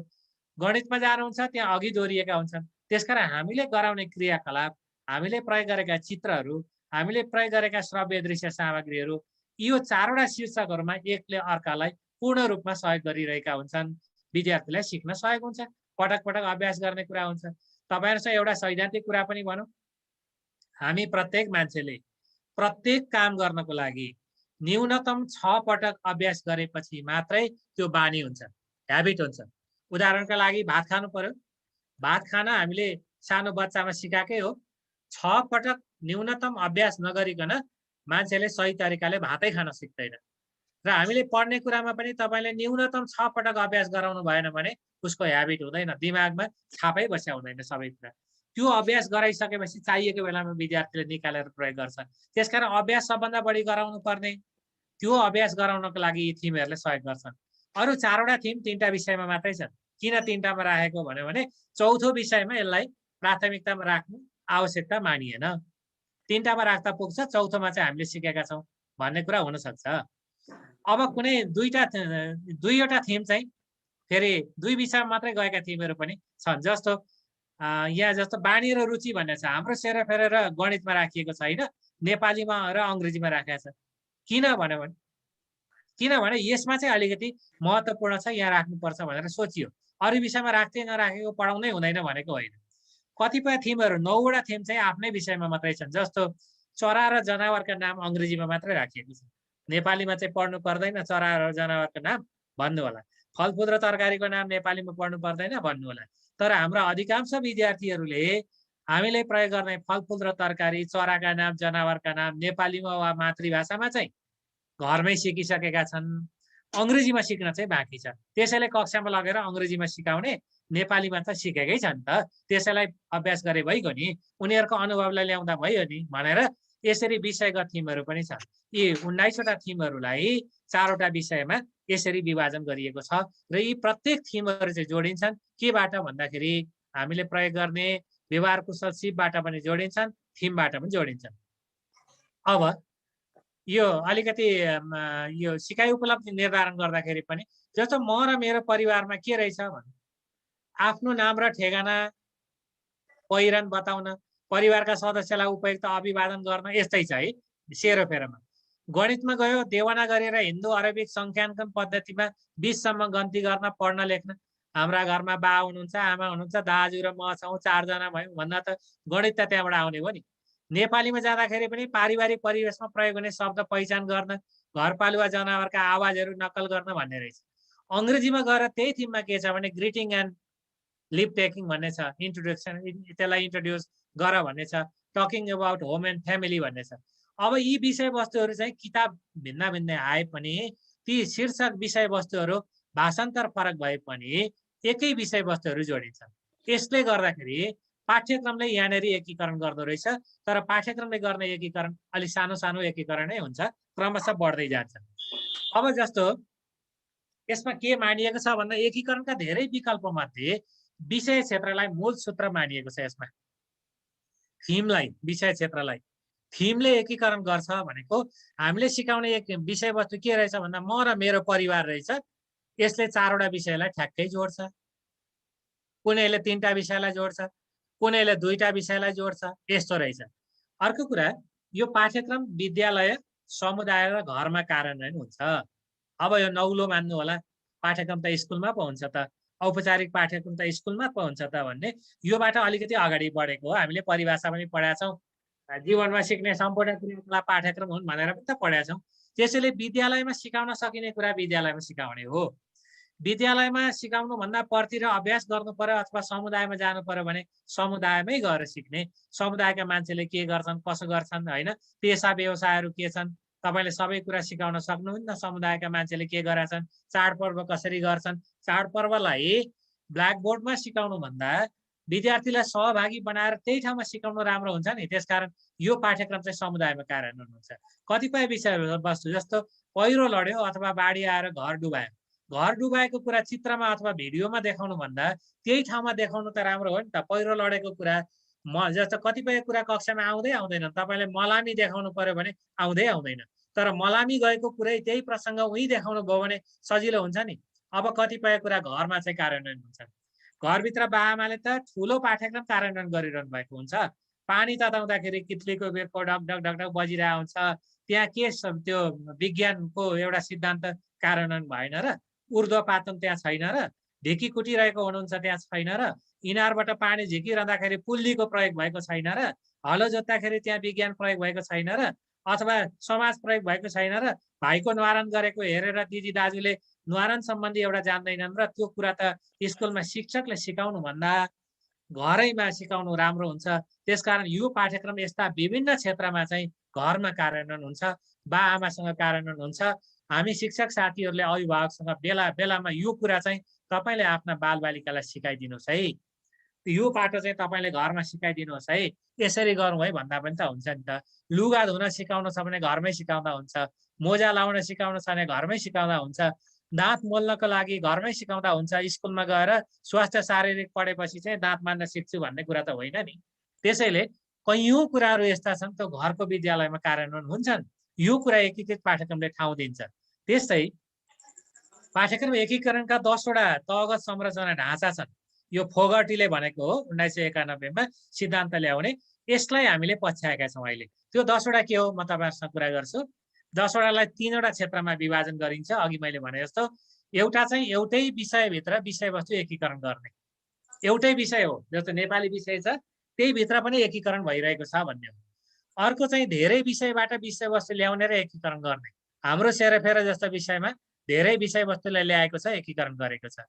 गणितमा जानुहुन्छ, त्यहाँ अघि दोहोरिएका हुन्छन्। त्यसकारण हामीले गराउने क्रियाकलाप, हामीले प्रयोग गरेका चित्रहरू, हामीले प्रयोग गरेका श्रव्य दृश्य सामग्रीहरू, यो 4 वटा शीर्षकहरूमा एकले अर्कालाई पूर्ण रूपमा सहयोग गरिरहेका हुन्छन्। विद्यार्थीलाई सिक्न सहयोग हुन्छ, पटक पटक अभ्यास गर्ने कुरा हुन्छ। तपाईँहरूसँग एउटा सैद्धान्तिक कुरा पनि भनौँ, हामी प्रत्येक मान्छेले प्रत्येक काम गर्नको लागि न्यूनतम 6 पटक अभ्यास गरेपछि मात्रै त्यो बानी हुन्छ, ह्याबिट हुन्छ। उदाहरणका लागि भात खानु पर्यो, भात खान हामीले सानो बच्चामा सिकाएकै हो। 6 पटक न्यूनतम अभ्यास नगरिकन मान्छेले सही तरिकाले भातै खान सिक्दैन। र हामीले पढ्ने कुरामा पनि तपाईँले न्यूनतम 6 पटक अभ्यास गराउनु भएन भने उसको ह्याबिट हुँदैन, दिमागमा छापै बस्या हुँदैन सबै कुरा। त्यो अभ्यास गराइसकेपछि चाहिएको बेलामा विद्यार्थीले निकालेर प्रयोग गर्छ। त्यसकारण अभ्यास सबभन्दा बढी गराउनु पर्ने, त्यो अभ्यास गराउनको लागि यी थिमहरूले सहयोग गर्छन्। अरू 4वटा थिम 3टा विषयमा मात्रै छन्। किन 3टामा राखेको भन्यो भने चौथो विषयमा यसलाई प्राथमिकतामा राख्नु आवश्यकता मानिएन। 3टामा राख्दा पुग्छ, चौथोमा चाहिँ हामीले सिकेका छौँ भन्ने कुरा हुनसक्छ। अब कुनै दुईवटा थिम चाहिँ फेरि 2 विषयमा मात्रै गएका थिमहरू पनि छन्। जस्तो यहाँ जस्तो बानी र रुचि भन्ने छ, हाम्रो सेरोफेरो र गणितमा राखिएको छैन, नेपालीमा र अङ्ग्रेजीमा राखेको छ। किनभने यसमा चाहिँ अलिकति महत्त्वपूर्ण छ, यहाँ राख्नुपर्छ भनेर सोचियो। अरू विषयमा राख्दै नराखेको पढाउनै हुँदैन भनेको होइन। कतिपय थिमहरू 9वटा थिम चाहिँ आफ्नै विषयमा मात्रै छन्। जस्तो चरा र जनावरका नाम अङ्ग्रेजीमा मात्रै राखिएको छ, नेपालीमा चाहिँ पढ्नु पर्दैन। चरा र जनावरको नाम भन्नु होला। फलफुल र तरकारीको नाम नेपालीमा पढ्नु पर्दैन भन्नु होला। तर हाम्रा अधिकांश विद्यार्थीहरूले हामीले प्रयोग गर्ने फलफुल र तरकारी, चराका नाम, जनावरका नाम नेपालीमा वा मातृभाषामा चाहिँ घरमै सिकिसकेका छन्। अङ्ग्रेजीमा सिक्न चाहिँ बाँकी छ। त्यसैले कक्षामा लगेर अङ्ग्रेजीमा सिकाउने, नेपालीमा त सिकेकै छन् त, त्यसैलाई अभ्यास गरे भइगयो नि, उनीहरूको अनुभवलाई ल्याउँदा भयो नि भनेर यसरी विषयगत थिमहरू पनि छन्। यी 19वटा थिमहरूलाई 4वटा विषयमा यसरी विभाजन गरिएको छ र यी प्रत्येक थिमहरू चाहिँ जोडिन्छन्। केबाट भन्दाखेरि हामीले प्रयोग गर्ने व्यवहार कुशल सिपबाट पनि जोडिन्छन्, थिमबाट पनि जोडिन्छन्। अब यो अलिकति यो सिकाइ उपलब्धि निर्धारण गर्दाखेरि पनि जस्तो म र मेरो परिवारमा के रहेछ भने आफ्नो नाम र ठेगाना, पहिरन बताउन, परिवारका सदस्यलाई उपयुक्त अभिवादन गर्न, यस्तै छ है सेरोफेरोमा। गणितमा गयो देवनागरी र हिन्दू अरबिक सङ्ख्याङ्कन पद्धतिमा 20 सम्म गन्ती गर्न, पढ्न लेख्न। हाम्रा घरमा बा हुनुहुन्छ, आमा हुनुहुन्छ, दाजु र म छौँ, 4 जना भयौँ भन्दा त गणित त त्यहाँबाट आउने हो नि। नेपालीमा जाँदाखेरि पनि पारिवारिक परिवेशमा प्रयोग हुने शब्द पहिचान गर्न, घरपालुवा जनावरका आवाजहरू नक्कल गर्न भन्ने रहेछ। अङ्ग्रेजीमा गएर त्यही थिममा के छ भने ग्रिटिङ एन्ड लिभ टेकिङ भन्ने छ, इन्ट्रोडक्सन, त्यसलाई इन्ट्रोड्युस गर भन्ने छ, talking about home and family भन्ने छ। अब यी विषयवस्तुहरू चाहिँ किताब भिन्न भिन्न आए पनि ती शीर्षक विषयवस्तुहरू भाषान्तर फरक भए पनि एकै विषयवस्तुहरू जोडिन्छन्। यसले गर्दाखेरि पाठ्यक्रमले यहाँनिर एकीकरण गर्दो रहेछ, तर पाठ्यक्रमले गर्ने एकीकरण अलि सानो सानो एकीकरण नै हुन्छ, क्रमशः बढ्दै जान्छ। अब जस्तो यसमा के मानिएको छ भन्दा एकीकरणका धेरै विकल्पमध्ये विषय क्षेत्रलाई मूल सूत्र मानिएको छ। यसमा थिमलाई, विषय क्षेत्रलाई थिमले एकीकरण गर्छ भनेको हामीले सिकाउने एक विषयवस्तु के रहेछ भन्दा म र मेरो परिवार रहेछ, यसले 4वटा विषयलाई ठ्याक्कै जोड्छ। कुनैले 3टा विषयलाई जोड्छ, कुनैले 2टा विषयलाई जोड्छ, यस्तो रहेछ। अर्को कुरा, यो पाठ्यक्रम विद्यालय, समुदाय र घरमा कार्यान्वयन हुन्छ। अब यो नौलो मान्नु होला, पाठ्यक्रम त स्कुलमा पो हुन्छ त, औपचारिक पाठ्यक्रम त स्कुलमा पो हुन्छ त भन्ने योबाट अलिकति अगाडि बढेको हो। हामीले परिभाषा पनि पढाएका छौँ, जीवनमा सिक्ने सम्पूर्ण क्रियाकलाप पाठ्यक्रम हुन् भनेर पनि त पढाएका छौँ। त्यसैले विद्यालयमा सिकाउन सकिने कुरा विद्यालयमा सिकाउने हो। विद्यालयमा सिकाउनु भन्दा पर्तिर अभ्यास गर्नु पर्यो अथवा समुदायमा जानु पर्यो भने समुदायमै गएर सिक्ने, समुदायका मान्छेले के गर्छन्, कसो गर्छन्, होइन, पेसा व्यवसायहरू के छन्, तपाईँले सबै कुरा सिकाउन सक्नुहुन्न। समुदायका मान्छेले के गरेछन्, चाडपर्व कसरी गर्छन्, चाडपर्वलाई ब्ल्याकबोर्डमा सिकाउनु भन्दा विद्यार्थीलाई सहभागी बनाएर त्यही ठाउँमा सिकाउनु राम्रो हुन्छ नि। त्यसकारण यो पाठ्यक्रम चाहिँ समुदायमा कार्यान्वयन हुन्छ। कतिपय विषयवस्तु जस्तो पहिरो लड्यो अथवा बाढी आएर घर डुबायो, घर डुबाएको कुरा चित्रमा अथवा भिडियोमा देखाउनु भन्दा त्यही ठाउँमा देखाउनु त राम्रो हो नि त। पहिरो लडेको कुरा जस्तो कतिपय कुरा कक्षामा आउँदै आउँदैन, तपाईँले मलामी देखाउनु पर्यो भने आउँदै आउँदैन, तर मलामी गएको कुरै त्यही प्रसङ्ग उहीँ देखाउनु भयो भने सजिलो हुन्छ नि। अब कतिपय कुरा घरमा चाहिँ कार्यान्वयन हुन्छ। घरभित्र बाआमाले त ठुलो पाठ्यक्रम कार्यान्वयन गरिरहनु भएको हुन्छ। पानी तताउँदाखेरि कित्लीको बेरको ढक ढक ढक ढक बजिरहेको हुन्छ, त्यहाँ के त्यो विज्ञानको एउटा सिद्धान्त कार्यान्वयन भएन र, ऊर्ध्वपातन त्यहाँ छैन र, ढिकी कुटिरहेको हुनुहुन्छ त्यहाँ छैन र, इनारबाट पानी झिकिरहँदाखेरि पुल्लीको प्रयोग भएको छैन र, हलो जोत्दाखेरि त्यहाँ विज्ञान प्रयोग भएको छैन र, अथवा समाज प्रयोग भएको छैन र, भाइको न्वारन गरेको हेरेर दिदी दाजुले न्वारन सम्बन्धी एउटा जान्दैनन् र, त्यो कुरा त स्कुलमा शिक्षकले सिकाउनु भन्दा घरैमा सिकाउनु राम्रो हुन्छ। त्यसकारण यो पाठ्यक्रम यस्ता विभिन्न क्षेत्रमा चाहिँ घरमा कार्यान्वयन हुन्छ, बा आमासँग कार्यान्वयन हुन्छ। हामी शिक्षक साथीहरूले अभिभावकसँग बेला बेलामा यो कुरा चाहिँ तपाईँले आफ्ना बालबालिकालाई सिकाइदिनुहोस् है, यो पाटो चाहिँ तपाईँले घरमा सिकाइदिनुहोस् है, यसरी गरौँ है भन्दा पनि त हुन्छ नि त। लुगा धुन सिकाउनु छ भने घरमै सिकाउँदा हुन्छ, मोजा लाउन सिकाउनु छ भने घरमै सिकाउँदा हुन्छ, दाँत मोल्नको लागि घरमै सिकाउँदा हुन्छ। स्कुलमा गएर स्वास्थ्य शारीरिक पढेपछि चाहिँ दाँत मान्न सिक्छु भन्ने कुरा त होइन नि। त्यसैले कैयौँ कुराहरू यस्ता छन् त्यो घरको विद्यालयमा कार्यान्वयन हुन्छन्। यो कुरा एकीकृत पाठ्यक्रमले ठाउँ दिन्छ। त्यस्तै पाठ्यक्रम एकीकरणका 10वटा तहगत संरचना ढाँचा छन्। यो फोगटीले भनेको हो 1991 मा सिद्धान्त ल्याउने। यसलाई हामीले पछ्याएका छौँ अहिले। त्यो 10वटा के हो म तपाईँहरूसँग कुरा गर्छु। 10वटालाई 3वटा क्षेत्रमा विभाजन गरिन्छ। अघि मैले भने जस्तो एउटा चाहिँ एउटै विषयभित्र विषयवस्तु एकीकरण गर्ने, एउटै विषय हो जस्तो नेपाली विषय छ त्यही भित्र पनि एकीकरण भइरहेको छ भन्ने हो। अर्को चाहिँ धेरै विषयबाट विषयवस्तु ल्याउने र एकीकरण गर्ने। हाम्रो सेरोफेरो जस्तो विषयमा धेरै विषयवस्तुलाई ल्याएको छ, एकीकरण गरेको छ।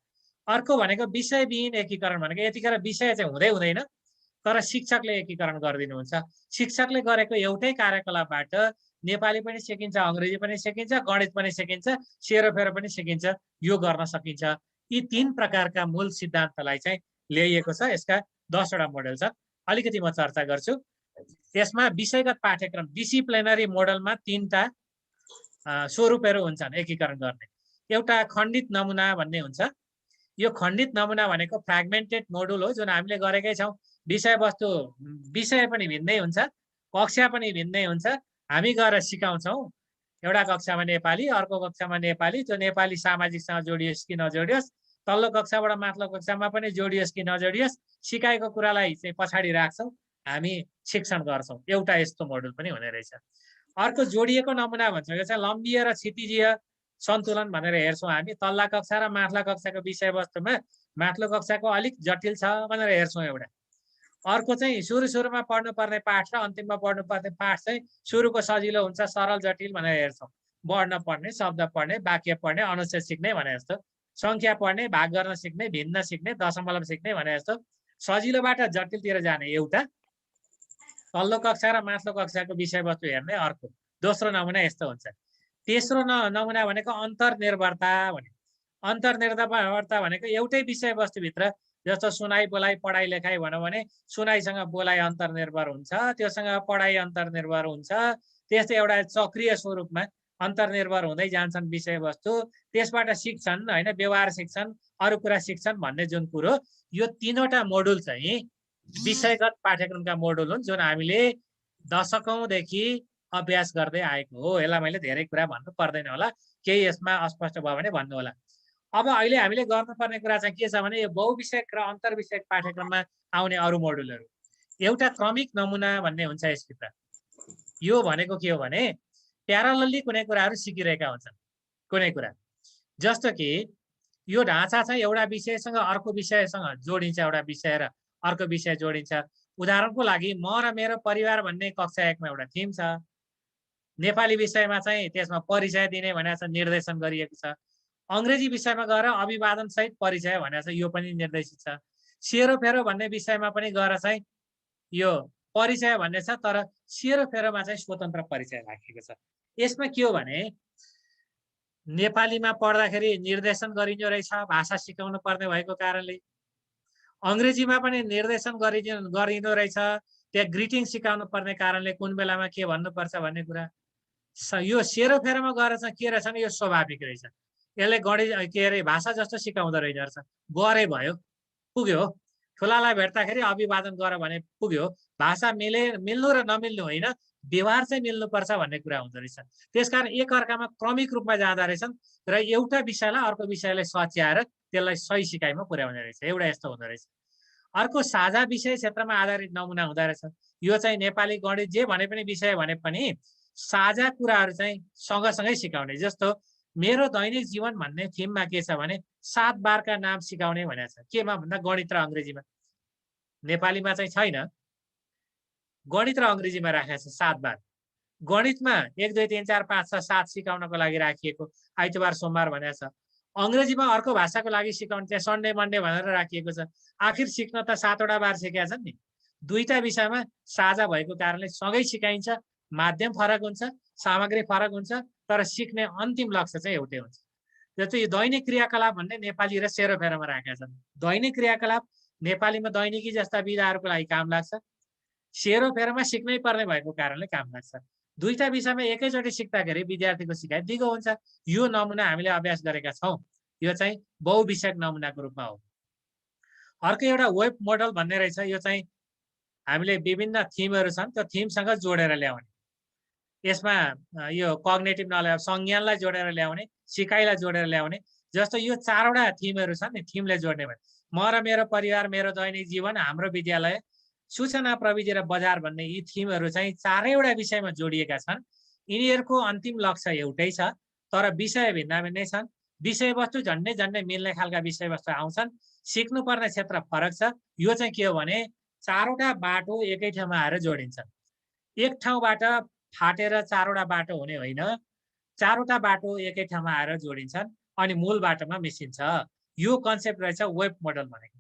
अर्को भनेको विषयविहीन एकीकरण भनेको यतिखेर विषय चाहिँ हुँदै हुँदैन तर शिक्षकले एकीकरण गरिदिनुहुन्छ। शिक्षकले गरेको एउटै कार्यकलापबाट नेपाली पनि सिकिन्छ, अङ्ग्रेजी पनि सिकिन्छ, गणित पनि सिकिन्छ, सेरोफेरो पनि सिकिन्छ। यो गर्न सकिन्छ। यी 3 प्रकारका मूल सिद्धान्तलाई चाहिँ ल्याइएको छ। यसका 10वटा मोडेल छ। अलिकति म चर्चा गर्छु। यसमा विषयगत पाठ्यक्रम डिसिप्लिनरी मोडलमा 3टा स्वरूपहरू हुन्छन् एकीकरण गर्ने। एउटा खण्डित नमुना भन्ने हुन्छ। यो खण्डित नमुना भनेको फ्र्यागमेन्टेड मोडुल हो जुन हामीले गरेकै छौँ। विषयवस्तु विषय पनि भिन्दै हुन्छ, कक्षा पनि भिन्दै हुन्छ। हामी गएर सिकाउँछौँ एउटा कक्षामा नेपाली, अर्को कक्षामा नेपाली। त्यो नेपाली सामाजिकसँग जोडियोस् कि नजोडियोस्, तल्लो कक्षाबाट माथिल्लो कक्षामा पनि जोडियोस् कि नजोडियोस्, सिकाएको कुरालाई चाहिँ पछाडि राख्छौँ, हामी शिक्षण गर्छौँ। एउटा यस्तो मोडुल पनि हुने रहेछ। अर्को जोडिएको नमुना भन्छ, यो चाहिँ लम्बीय र क्षितिजीय सन्तुलन भनेर हेर्छौँ हामी। तल्ला कक्षा र माथिल्ला कक्षाको विषयवस्तुमा माथिल्लो कक्षाको अलिक जटिल छ भनेर हेर्छौँ एउटा। अर्को चाहिँ सुरुमा पढ्नुपर्ने पाठ र अन्तिममा पढ्नुपर्ने पाठ चाहिँ सुरुको सजिलो हुन्छ, सरल जटिल भनेर हेर्छौँ। पढ्न पढ्ने, शब्द पढ्ने, वाक्य पढ्ने, अनुच्छेद सिक्ने भने जस्तो, सङ्ख्या पढ्ने, भाग गर्न सिक्ने, भिन्न सिक्ने, दशमलव सिक्ने भने जस्तो सजिलोबाट जटिलतिर जाने एउटा। तल्लो कक्षा र माथिल्लो कक्षाको विषयवस्तु हेर्ने अर्को। दोस्रो नमुना यस्तो हुन्छ। तेस्रो नमुना भनेको अन्तर्निर्भरता भने। अन्तर्निर्भरता भनेको एउटै विषयवस्तुभित्र जस्तो सुनाइ बोलाइ पढाइ लेखाइ भनौँ भने सुनाइसँग बोलाइ अन्तर्निर्भर हुन्छ, त्योसँग पढाइ अन्तर्निर्भर हुन्छ। त्यस्तै एउटा चक्रीय स्वरूपमा अन्तर्निर्भर हुँदै जान्छन् विषयवस्तु, त्यसबाट सिक्छन् होइन, व्यवहार सिक्छन्, अरू कुरा सिक्छन् भन्ने जुन कुरो। यो 3वटा मोडुल चाहिँ विषयगत पाठ्यक्रमका मोडुल हुन् जुन हामीले दशकौँदेखि अभ्यास गर्दै आएको हो। यसलाई मैले धेरै कुरा भन्नु पर्दैन होला, केही यसमा अस्पष्ट भयो भने भन्नु होला। अब अहिले हामीले गर्नुपर्ने कुरा चाहिँ के छ भने यो बहुविषयक र अन्तर्विषयक पाठ्यक्रममा आउने अरू मोडुलहरू। एउटा क्रमिक नमुना भन्ने हुन्छ यसभित्र। यो भनेको के हो भने प्यारलली कुनै कुराहरू सिकिरहेका हुन्छन्। कुनै कुरा जस्तो कि यो ढाँचा चाहिँ एउटा विषयसँग अर्को विषयसँग जोडिन्छ, एउटा विषय र अर्को विषय जोडिन्छ। उदाहरणको लागि म र मेरो परिवार भन्ने कक्षा 1मा एउटा थिम छ। नेपाली विषयमा चाहिँ त्यसमा परिचय दिने भनेको छ, निर्देशन गरिएको छ। अङ्ग्रेजी विषयमा गएर अभिवादन सहित परिचय भनेको छ, यो पनि निर्देशित छ। सेरोफेरो भन्ने विषयमा पनि गएर चाहिँ यो परिचय भन्ने छ, तर सेरोफेरोमा चाहिँ स्वतन्त्र परिचय राखिएको छ। यसमा के हो भने नेपालीमा पढ्दाखेरि निर्देशन गरिने रहेछ भाषा सिकाउनु पर्ने भएको कारणले, अङ्ग्रेजीमा पनि निर्देशन गरिनु रहेछ त्यहाँ ग्रिटिङ सिकाउनु पर्ने कारणले कुन बेलामा के भन्नुपर्छ भन्ने कुरा। यो सेरोफेरोमा गएर चाहिँ के रहेछ भने यो स्वाभाविक रहेछ। यसले गणित के अरे भाषा जस्तो सिकाउँदो रहेछ। गरे भयो, पुग्यो। ठुलालाई भेट्दाखेरि अभिवादन गर भने पुग्यो। भाषा मिल्नु र नमिल्नु होइन, व्यवहार चाहिँ मिल्नुपर्छ भन्ने कुरा हुँदो रहेछ। त्यसकारण एकअर्कामा क्रमिक रूपमा जाँदो रहेछन् र एउटा विषयलाई अर्को विषयले सच्याएर त्यसलाई सही सिकाइमा पुर्याउने रहेछ। एउटा यस्तो हुँदो रहेछ। अर्को साझा विषय क्षेत्रमा आधारित नमुना हुँदो रहेछ। यो चाहिँ नेपाली गणित जे भने पनि विषय भने पनि साझा कुराहरू चाहिँ सँगसँगै सिकाउने। जस्तो मेरो दैनिक जीवन भन्ने थिममा के छ भने 7 बारका नाम सिकाउने भनेको छ। केमा भन्दा गणित र अङ्ग्रेजीमा। नेपालीमा चाहिँ छैन, गणित र अङ्ग्रेजीमा राखेको छ 7 बार। गणितमा 1 2 3 4 5 6 7 सिकाउनको लागि राखिएको, आइतबार सोमबार भनेको छ। अङ्ग्रेजीमा अर्को भाषाको लागि सिकाउने त्यहाँ सन्डे मन्डे भनेर राखिएको छ। आखिर सिक्न त 7वटा बार सिकाएको छ नि। दुईटा विषयमा साझा भएको कारणले सँगै सिकाइन्छ, माध्यम फरक हुन्छ, सामग्री फरक हुन्छ, तर सिक्ने अन्तिम लक्ष्य चाहिँ एउटै हुन्छ। जस्तै यो दैनिक क्रियाकलाप भन्ने नेपाली र सेरोफेरोमा राखेका छन्। दैनिक क्रियाकलाप नेपालीमा दैनिकी जस्ता विधाहरूको लागि काम लाग्छ, सेरोफेरोमा सिक्नै पर्ने भएको कारणले काम लाग्छ। दुईटा विषयमा एकैचोटि सिक्दाखेरि विद्यार्थीको सिकाइ दिगो हुन्छ। यो नमुना हामीले अभ्यास गरेका छौँ। यो चाहिँ बहुविषयक नमुनाको रूपमा हो। अर्को एउटा वेब मोडल भन्ने रहेछ। यो चाहिँ हामीले विभिन्न थिमहरू छन्, त्यो थिमसँग जोडेर ल्याउने। यसमा यो कग्नेटिभ नलेज, संज्ञानलाई जोडेर ल्याउने, सिकाइलाई जोडेर ल्याउने। जस्तो यो 4वटा थिमहरू छन् नि, थिमले जोड्ने भयो। म र मेरो परिवार, मेरो दैनिक जीवन, हाम्रो विद्यालय, सूचना प्रविधि र बजार भन्ने यी थिमहरू चाहिँ 4वटा विषयमा जोडिएका छन्। यिनीहरूको अन्तिम लक्ष्य एउटै छ, तर विषय भिन्न भिन्नै छन्। विषयवस्तु झन्डै झन्डै मिल्ने खालका विषयवस्तु आउँछन्, सिक्नुपर्ने क्षेत्र फरक छ। यो चाहिँ के हो भने 4वटा बाटो एकै ठाउँमा आएर जोडिन्छन्। एक ठाउँबाट फाटेर 4वटा बाटो हुने होइन, 4वटा बाटो एकै ठाउँमा आएर जोडिन्छन् अनि मूल बाटोमा मिसिन्छ। यो कन्सेप्ट रहेछ वेब मोडल भनेको।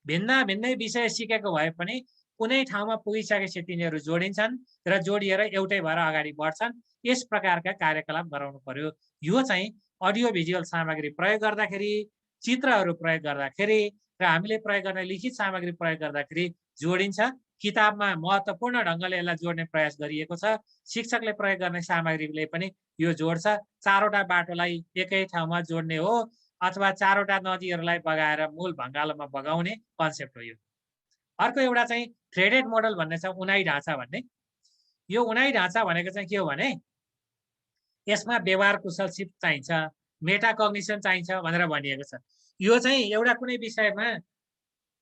भिन्न भिन्नै विषय सिकेको भए पनि कुनै ठाउँमा पुगिसकेपछि तिनीहरू जोडिन्छन् र जोडिएर एउटै भएर अगाडि बढ्छन्। यस प्रकारका कार्यकलाप गराउनु पर्यो। यो चाहिँ अडियो भिजुअल सामग्री प्रयोग गर्दाखेरि, चित्रहरू प्रयोग गर्दाखेरि र हामीले प्रयोग गर्ने लिखित सामग्री प्रयोग गर्दाखेरि जोडिन्छ। किताबमा महत्त्वपूर्ण ढङ्गले यसलाई जोड्ने प्रयास गरिएको छ। शिक्षकले प्रयोग गर्ने सामग्रीले पनि यो जोड्छ। 4वटा बाटोलाई एकै ठाउँमा जोड्ने हो अथवा 4वटा नदीहरूलाई बगाएर मूल भङ्गालोमा बगाउने कन्सेप्ट हो यो। अर्को एउटा चाहिँ थ्रेडेड मोडल भन्ने छ, उनाइ ढाँचा भन्ने। यो उनाइ ढाँचा भनेको चाहिँ के हो भने यसमा व्यवहार कुशल सिप चाहिन्छ, मेटा कग्निसन चाहिन्छ भनेर भनिएको छ। यो चाहिँ एउटा कुनै विषयमा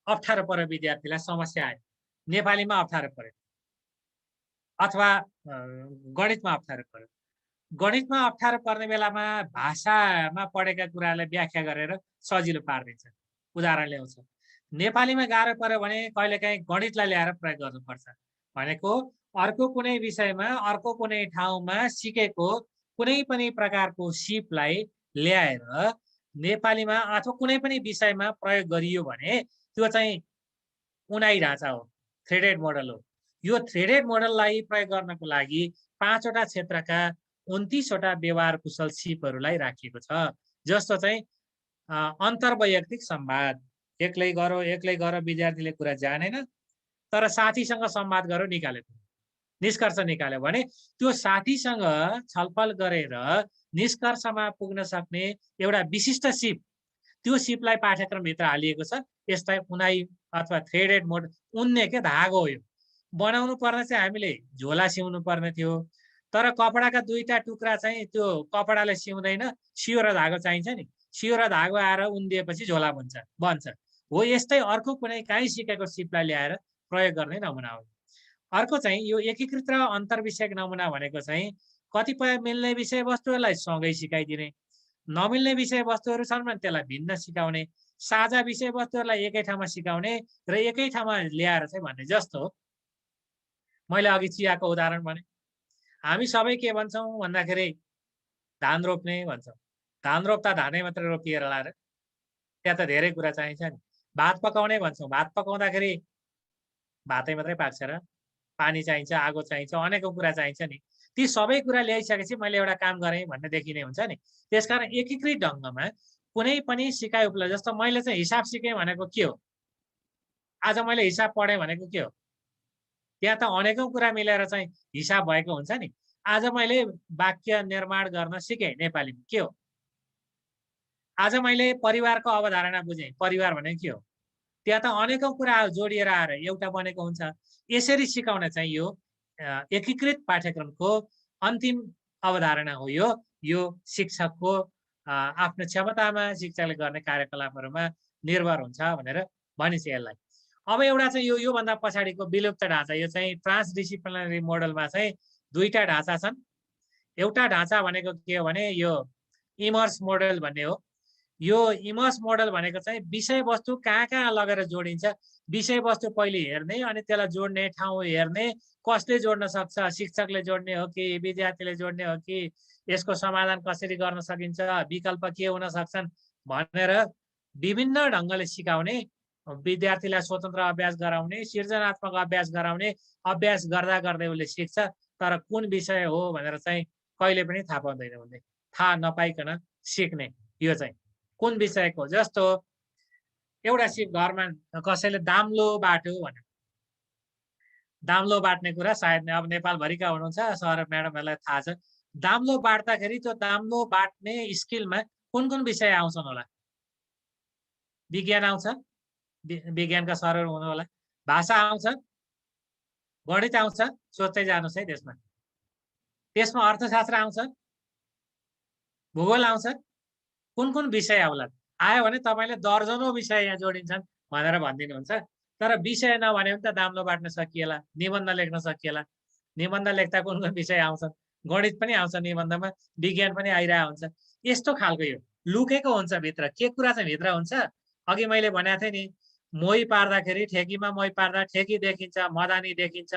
अप्ठ्यारो पर्यो, विद्यार्थीलाई समस्या आयो, नेपालीमा अप्ठ्यारो पर्यो अथवा गणितमा अप्ठ्यारो पर्यो। गणितमा अप्ठ्यारो पर्ने बेलामा भाषामा पढेका कुरालाई व्याख्या गरेर सजिलो पारिदिन्छ, उदाहरण ल्याउँछ। नेपालीमा गाह्रो पर्यो भने कहिलेकाहीँ गणितलाई ल्याएर प्रयोग गर्नुपर्छ। भनेको अर्को कुनै विषयमा, अर्को कुनै ठाउँमा सिकेको कुनै पनि प्रकारको सिपलाई ल्याएर नेपालीमा अथवा कुनै पनि विषयमा प्रयोग गरियो भने त्यो चाहिँ उनाइ ढाँचा हो, थ्रेडेड मोडल हो। यो थ्रेडेड मोडललाई प्रयोग गर्नको लागि 5वटा क्षेत्रका 29वटा व्यवहार कुशल सिपहरूलाई राखिएको छ। जस्तो चाहिँ अन्तर्वैयक्तिक संवाद, एक्लै गरो विद्यार्थीले कुरा जानेन, तर साथीसँग संवाद गरो निकाल्यो, निष्कर्ष निकाल्यो भने त्यो साथीसँग छलफल गरेर निष्कर्षमा पुग्न सक्ने एउटा विशिष्ट सिप, त्यो सिपलाई पाठ्यक्रमभित्र हालिएको छ। यसलाई उनाइ अथवा थ्रेडेड मोडल, उन्ने के धागो हो। यो बनाउनु पर्ने चाहिँ हामीले झोला सिउनु पर्ने थियो, तर कपडाका 2टा टुक्रा चाहिँ त्यो कपडाले सिउँदैन, सियो र धागो चाहिन्छ नि। सियो र धागो आएर उन्दिएपछि झोला बन्छ। हो यस्तै अर्को कुनै काहीँ सिकेको सिपलाई ल्याएर प्रयोग गर्ने नमुना हो। अर्को चाहिँ यो एकीकृत र अन्तर्विषयक नमुना भनेको चाहिँ कतिपय मिल्ने विषयवस्तुहरूलाई सँगै सिकाइदिने, नमिल्ने विषयवस्तुहरू छन् भने त्यसलाई भिन्न सिकाउने, साझा विषयवस्तुहरूलाई एकै ठाउँमा सिकाउने र एकै ठाउँमा ल्याएर चाहिँ भन्ने। जस्तो मैले अघि चियाको उदाहरण भने, हामी सबै के भन्छौँ भन्दाखेरि धान रोप्ने भन्छौँ। धान रोप्दा धानै मात्रै रोपिएर लाएर त्यहाँ त धेरै कुरा चाहिन्छ नि। भात पकाउने भन्छौँ, भात पकाउँदाखेरि भातै मात्रै पाक्छ र पानी चाहिन्छ, आगो चाहिन्छ, अनेकौँ कुरा चाहिन्छ नि। ती सबै कुरा ल्याइसकेपछि मैले एउटा काम गरेँ भन्ने देखिने हुन्छ नि। त्यसकारण एकीकृत ढङ्गमा कुनै पनि सिकाइ उपलब्ध। जस्तो मैले चाहिँ हिसाब सिकेँ भनेको के हो, आज मैले हिसाब पढेँ भनेको के हो, त्यहाँ त अनेकौँ कुरा मिलेर चाहिँ हिसाब भएको हुन्छ नि। आज मैले वाक्य निर्माण गर्न सिकेँ नेपालीमा, के हो। आज मैले परिवारको अवधारणा बुझेँ, परिवार भनेको के हो। त्यहाँ त अनेकौँ कुरा जोडिएर आएर एउटा बनेको हुन्छ। यसरी सिकाउन चाहिँ यो एकीकृत पाठ्यक्रमको अन्तिम अवधारणा हो। यो शिक्षकको आफ्नो क्षमतामा, शिक्षकले गर्ने कार्यकलापहरूमा निर्भर हुन्छ भनेर भनिन्छ यसलाई। अब एउटा चाहिँ योभन्दा पछाडिको विलुप्त ढाँचा, यो चाहिँ ट्रान्सडिसिप्लिनरी मोडलमा चाहिँ 2टा ढाँचा छन्। एउटा ढाँचा भनेको के हो भने यो इमर्स मोडल भन्ने हो। यो इमर्स मोडल भनेको चाहिँ विषयवस्तु कहाँ कहाँ लगेर जोडिन्छ, विषयवस्तु पहिले हेर्ने अनि त्यसलाई जोड्ने ठाउँ हेर्ने, कसले जोड्न सक्छ, शिक्षकले जोड्ने हो कि विद्यार्थीले जोड्ने हो कि यसको समाधान कसरी गर्न सकिन्छ, विकल्प के हुन सक्छन् भनेर विभिन्न ढङ्गले सिकाउने, विद्यार्थीलाई स्वतन्त्र अभ्यास गराउने, सृजनात्मक अभ्यास गराउने, अभ्यास गर्दा गर्दै उसले सिक्छ। तर कुन विषय हो भनेर चाहिँ कहिले पनि थाहा पाउँदैन उसले। थाहा नपाइकन सिक्ने, यो चाहिँ कुन विषयको। जस्तो एउटा सिप घरमा कसैले दाम्लो बाट्यो भने, दाम्लो बाट्ने कुरा सायद अब नेपालभरिका हुनुहुन्छ सर म्याडमहरूलाई थाहा छ। दाम्लो बाट्दाखेरि त्यो दाम्लो बाट्ने स्किलमा कुन कुन विषय आउँछन् होला? विज्ञान आउँछ, विज्ञानका सरहरू हुनु होला, भाषा आउँछ, गणित आउँछ, सोच्दै जानुहोस् है त्यसमा। त्यसमा अर्थशास्त्र आउँछ, भूगोल आउँछ, कुन कुन विषय आउला? आयो भने तपाईँले दर्जनौं विषय यहाँ जोडिन्छन् भनेर भनिदिनुहुन्छ। तर विषय नभने पनि त दाम्लो बाट्न सकिएला, निबन्ध लेख्न सकिएला। निबन्ध लेख्दा कुन कुन विषय आउँछन्? गणित पनि आउँछ निबन्धमा, विज्ञान पनि आइरहेको हुन्छ। यस्तो खालको यो लुकेको हुन्छ भित्र। के कुरा चाहिँ भित्र हुन्छ? अघि मैले भनेको थिएँ नि, मोही पार्दाखेरि ठेकीमा मोही पार्दा ठेकी देखिन्छ, मदानी देखिन्छ,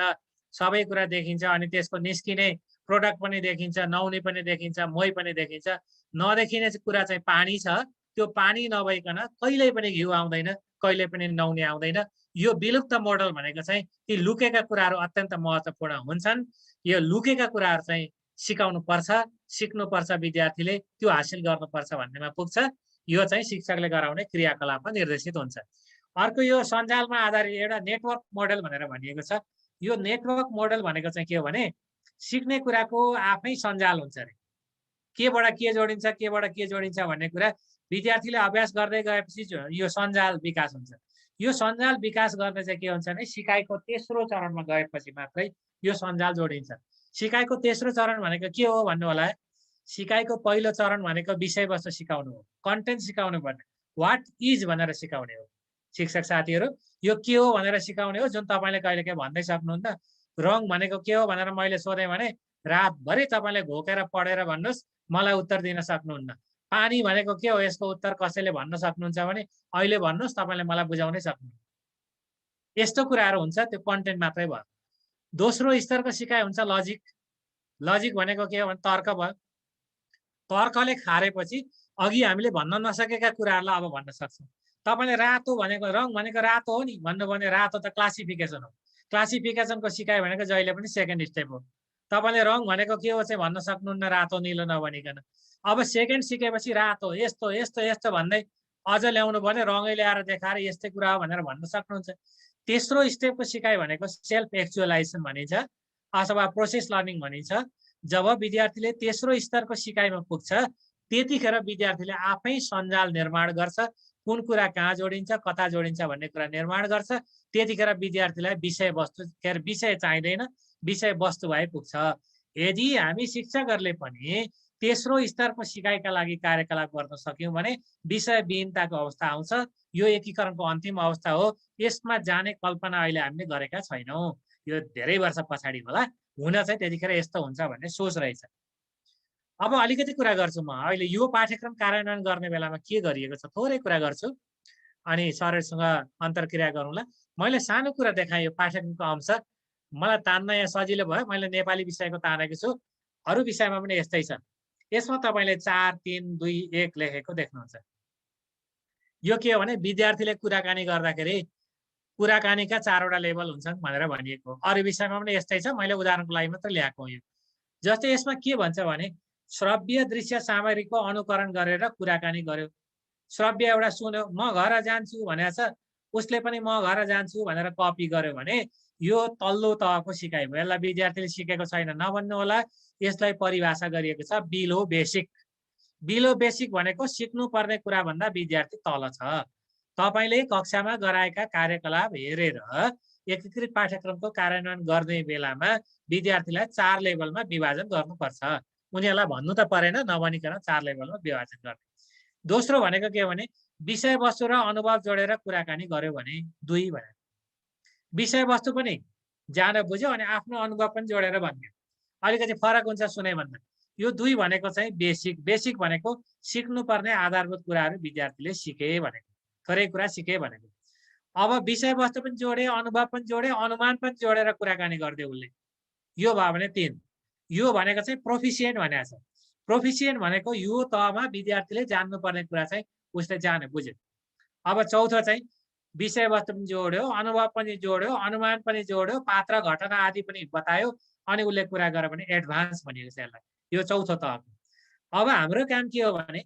सबै कुरा देखिन्छ, अनि त्यसको निस्किने प्रोडक्ट पनि देखिन्छ, नौनी पनि देखिन्छ, मोही पनि देखिन्छ। नदेखिने कुरा चाहिँ पानी छ। त्यो पानी नभइकन कहिल्यै पनि घिउ आउँदैन, कहिल्यै पनि नौनी आउँदैन। यो विलुप्त मोडल भनेको चाहिँ ती लुकेका कुराहरू अत्यन्त महत्त्वपूर्ण हुन्छन्। यो लुकेका कुराहरू चाहिँ सिकाउनु पर्छ, सिक्नुपर्छ, विद्यार्थीले त्यो हासिल गर्नुपर्छ भन्नेमा पुग्छ। यो चाहिँ शिक्षकले गराउने क्रियाकलापमा निर्देशित हुन्छ। अर्को यो सञ्जालमा आधारित एउटा नेटवर्क मोडल भनेर भनिएको छ। यो नेटवर्क मोडल भनेको चाहिँ के हो भने सिक्ने कुराको आफै सञ्जाल हुन्छ अरे। केबाट के जोडिन्छ, केबाट के जोडिन्छ भन्ने कुरा विद्यार्थीले अभ्यास गर्दै गएपछि यो सञ्जाल विकास हुन्छ। यो सञ्जाल विकास गर्ने चाहिँ के हुन्छ भने सिकाइको तेस्रो चरणमा गएपछि मात्रै यो सञ्जाल जोडिन्छ। सिकाइको तेस्रो चरण भनेको के हो भन्नु होला? सिकाइको पहिलो चरण भनेको विषयवस्तु सिकाउनु हो, कन्टेन्ट सिकाउनु पर्ने, वाट इज भनेर सिकाउने हो। शिक्षक साथीहरू, यो के हो भनेर सिकाउने हो, जुन तपाईँले कहिले के भन्दै सक्नुहुन्न। रङ भनेको के हो भनेर मैले सोधेँ भने रातभरि तपाईँले घोकेर पढेर भन्नुहोस्, मलाई उत्तर दिन सक्नुहुन्न। पानी भनेको के हो, यसको उत्तर कसैले भन्न सक्नुहुन्छ भने अहिले भन्नुहोस्, तपाईँले मलाई बुझाउनै सक्नुहुन्छ। यस्तो कुराहरू हुन्छ, त्यो कन्टेन्ट मात्रै भयो। दोस्रो स्तरको सिकाइ हुन्छ लजिक। लजिक भनेको के हो भने तर्क भयो। तर्कले खारेपछि अघि हामीले भन्न नसकेका कुराहरूलाई अब भन्न सक्छौँ। तपाईँले रातो भनेको, रङ भनेको रातो हो नि भन्नुभयो भने रातो त क्लासिफिकेसन हो। क्लासिफिकेसनको सिकाइ भनेको जहिले पनि सेकेन्ड स्टेप हो। तपाईँले रङ भनेको के हो चाहिँ भन्न सक्नुहुन्न रातो निलो नभनिकन। अब सेकेन्ड सिकेपछि रातो यस्तो यस्तो यस्तो भन्दै अझ ल्याउनु भने रङै ल्याएर देखाएर यस्तै कुरा हो भनेर भन्न सक्नुहुन्छ। तेस्रो स्टेपको सिकाइ भनेको सेल्फ एक्चुअलाइजेसन भनिन्छ अथवा प्रोसेस लर्निङ भनिन्छ। जब विद्यार्थीले तेस्रो स्तरको सिकाइमा पुग्छ त्यतिखेर विद्यार्थीले आफै सञ्जाल निर्माण गर्छ, कुन कुरा कहाँ जोडिन्छ, कता जोडिन्छ भन्ने कुरा निर्माण गर्छ। त्यतिखेर विद्यार्थीलाई विषयवस्तु के अरे विषय चाहिँदैन, विषयवस्तु भए पुग्छ। यदि हामी शिक्षकहरूले पनि तेस्रो स्तरको सिकाइका लागि कार्यकलाप गर्न सक्यौँ भने विषयविहीनताको अवस्था आउँछ। यो एकीकरणको अन्तिम अवस्था हो। यसमा जाने कल्पना अहिले हामीले गरेका छैनौँ। यो धेरै वर्ष पछाडि होला, हुन चाहिँ त्यतिखेर यस्तो हुन्छ भन्ने सोच रहेछ। अब अलिकति कुरा गर्छु म अहिले यो पाठ्यक्रम कार्यान्वयन गर्ने बेलामा के गरिएको छ, थोरै कुरा गर्छु अनि सरहरूसँग अन्तर्क्रिया गरौँला। मैले सानो कुरा देखाएँ, यो पाठ्यक्रमको अंश मलाई तान्न यहाँ सजिलो भयो। मैले नेपाली विषयको तानेको छु, अरू विषयमा पनि यस्तै छ। यसमा तपाईँले 4, 3, 2, 1 लेखेको देख्नुहुन्छ। यो के हो भने विद्यार्थीले कुराकानी गर्दाखेरि कुराकानीका 4वटा लेभल हुन्छन् भनेर भनिएको हो। अरू विषयमा पनि यस्तै छ, मैले उदाहरणको लागि मात्र ल्याएको हो। यो जस्तै यसमा के भन्छ भने श्रव्य दृश्य सामग्रीको अनुकरण गरेर कुराकानी गर्यो। श्रव्य एउटा सुन्यो, म घर जान्छु भनेको छ, उसले पनि म घर जान्छु भनेर कपी गर्यो भने यो तल्लो तहको सिकाइ भयो। यसलाई विद्यार्थीले सिकेको छैन नभन्नु होला। यसलाई परिभाषा गरिएको छ बिलो बेसिक। बिलो बेसिक भनेको सिक्नुपर्ने कुराभन्दा विद्यार्थी तल छ। तपाईँले कक्षामा गराएका कार्यकलाप हेरेर एकीकृत पाठ्यक्रमको कार्यान्वयन गर्ने बेलामा विद्यार्थीलाई 4 लेभलमा विभाजन गर्नुपर्छ। उनीहरूलाई भन्नु त परेन, नभनिकन 4 लेभलमा विभाजन गर्ने। दोस्रो भनेको के हो भने विषयवस्तु र अनुभव जोडेर कुराकानी गर्यो भने 2 भने विषयवस्तु पनि जान बुझ्यो अनि आफ्नो अनुभव पनि जोडेर भन्यो। अलिकति फरक हुन्छ सुने भन्दा। यो 2 भनेको चाहिँ बेसिक। बेसिक भनेको सिक्नुपर्ने आधारभूत कुराहरू विद्यार्थीले सिके भनेको, थोरै कुरा सिके भनेको। अब विषयवस्तु पनि जोडे, अनुभव पनि जोडे, अनुमान पनि जोडेर कुराकानी गरिदियो उसले, यो भयो भने 3। यो भनेको चाहिँ प्रोफिसिएन्ट भनेको छ। प्रोफिसिएन्ट भनेको यो तहमा विद्यार्थीले जान्नुपर्ने कुरा चाहिँ उसले जाने बुझ्यो। अब चौथो चाहिँ विषयवस्तु पनि जोड्यो, अनुभव पनि जोड्यो, अनुमान पनि जोड्यो, पात्र घटना आदि पनि बतायो, अनि उसले कुरा गर्यो भने एडभान्स भनिएको छ यसलाई, यो चौथो तहको। अब हाम्रो काम के हो भने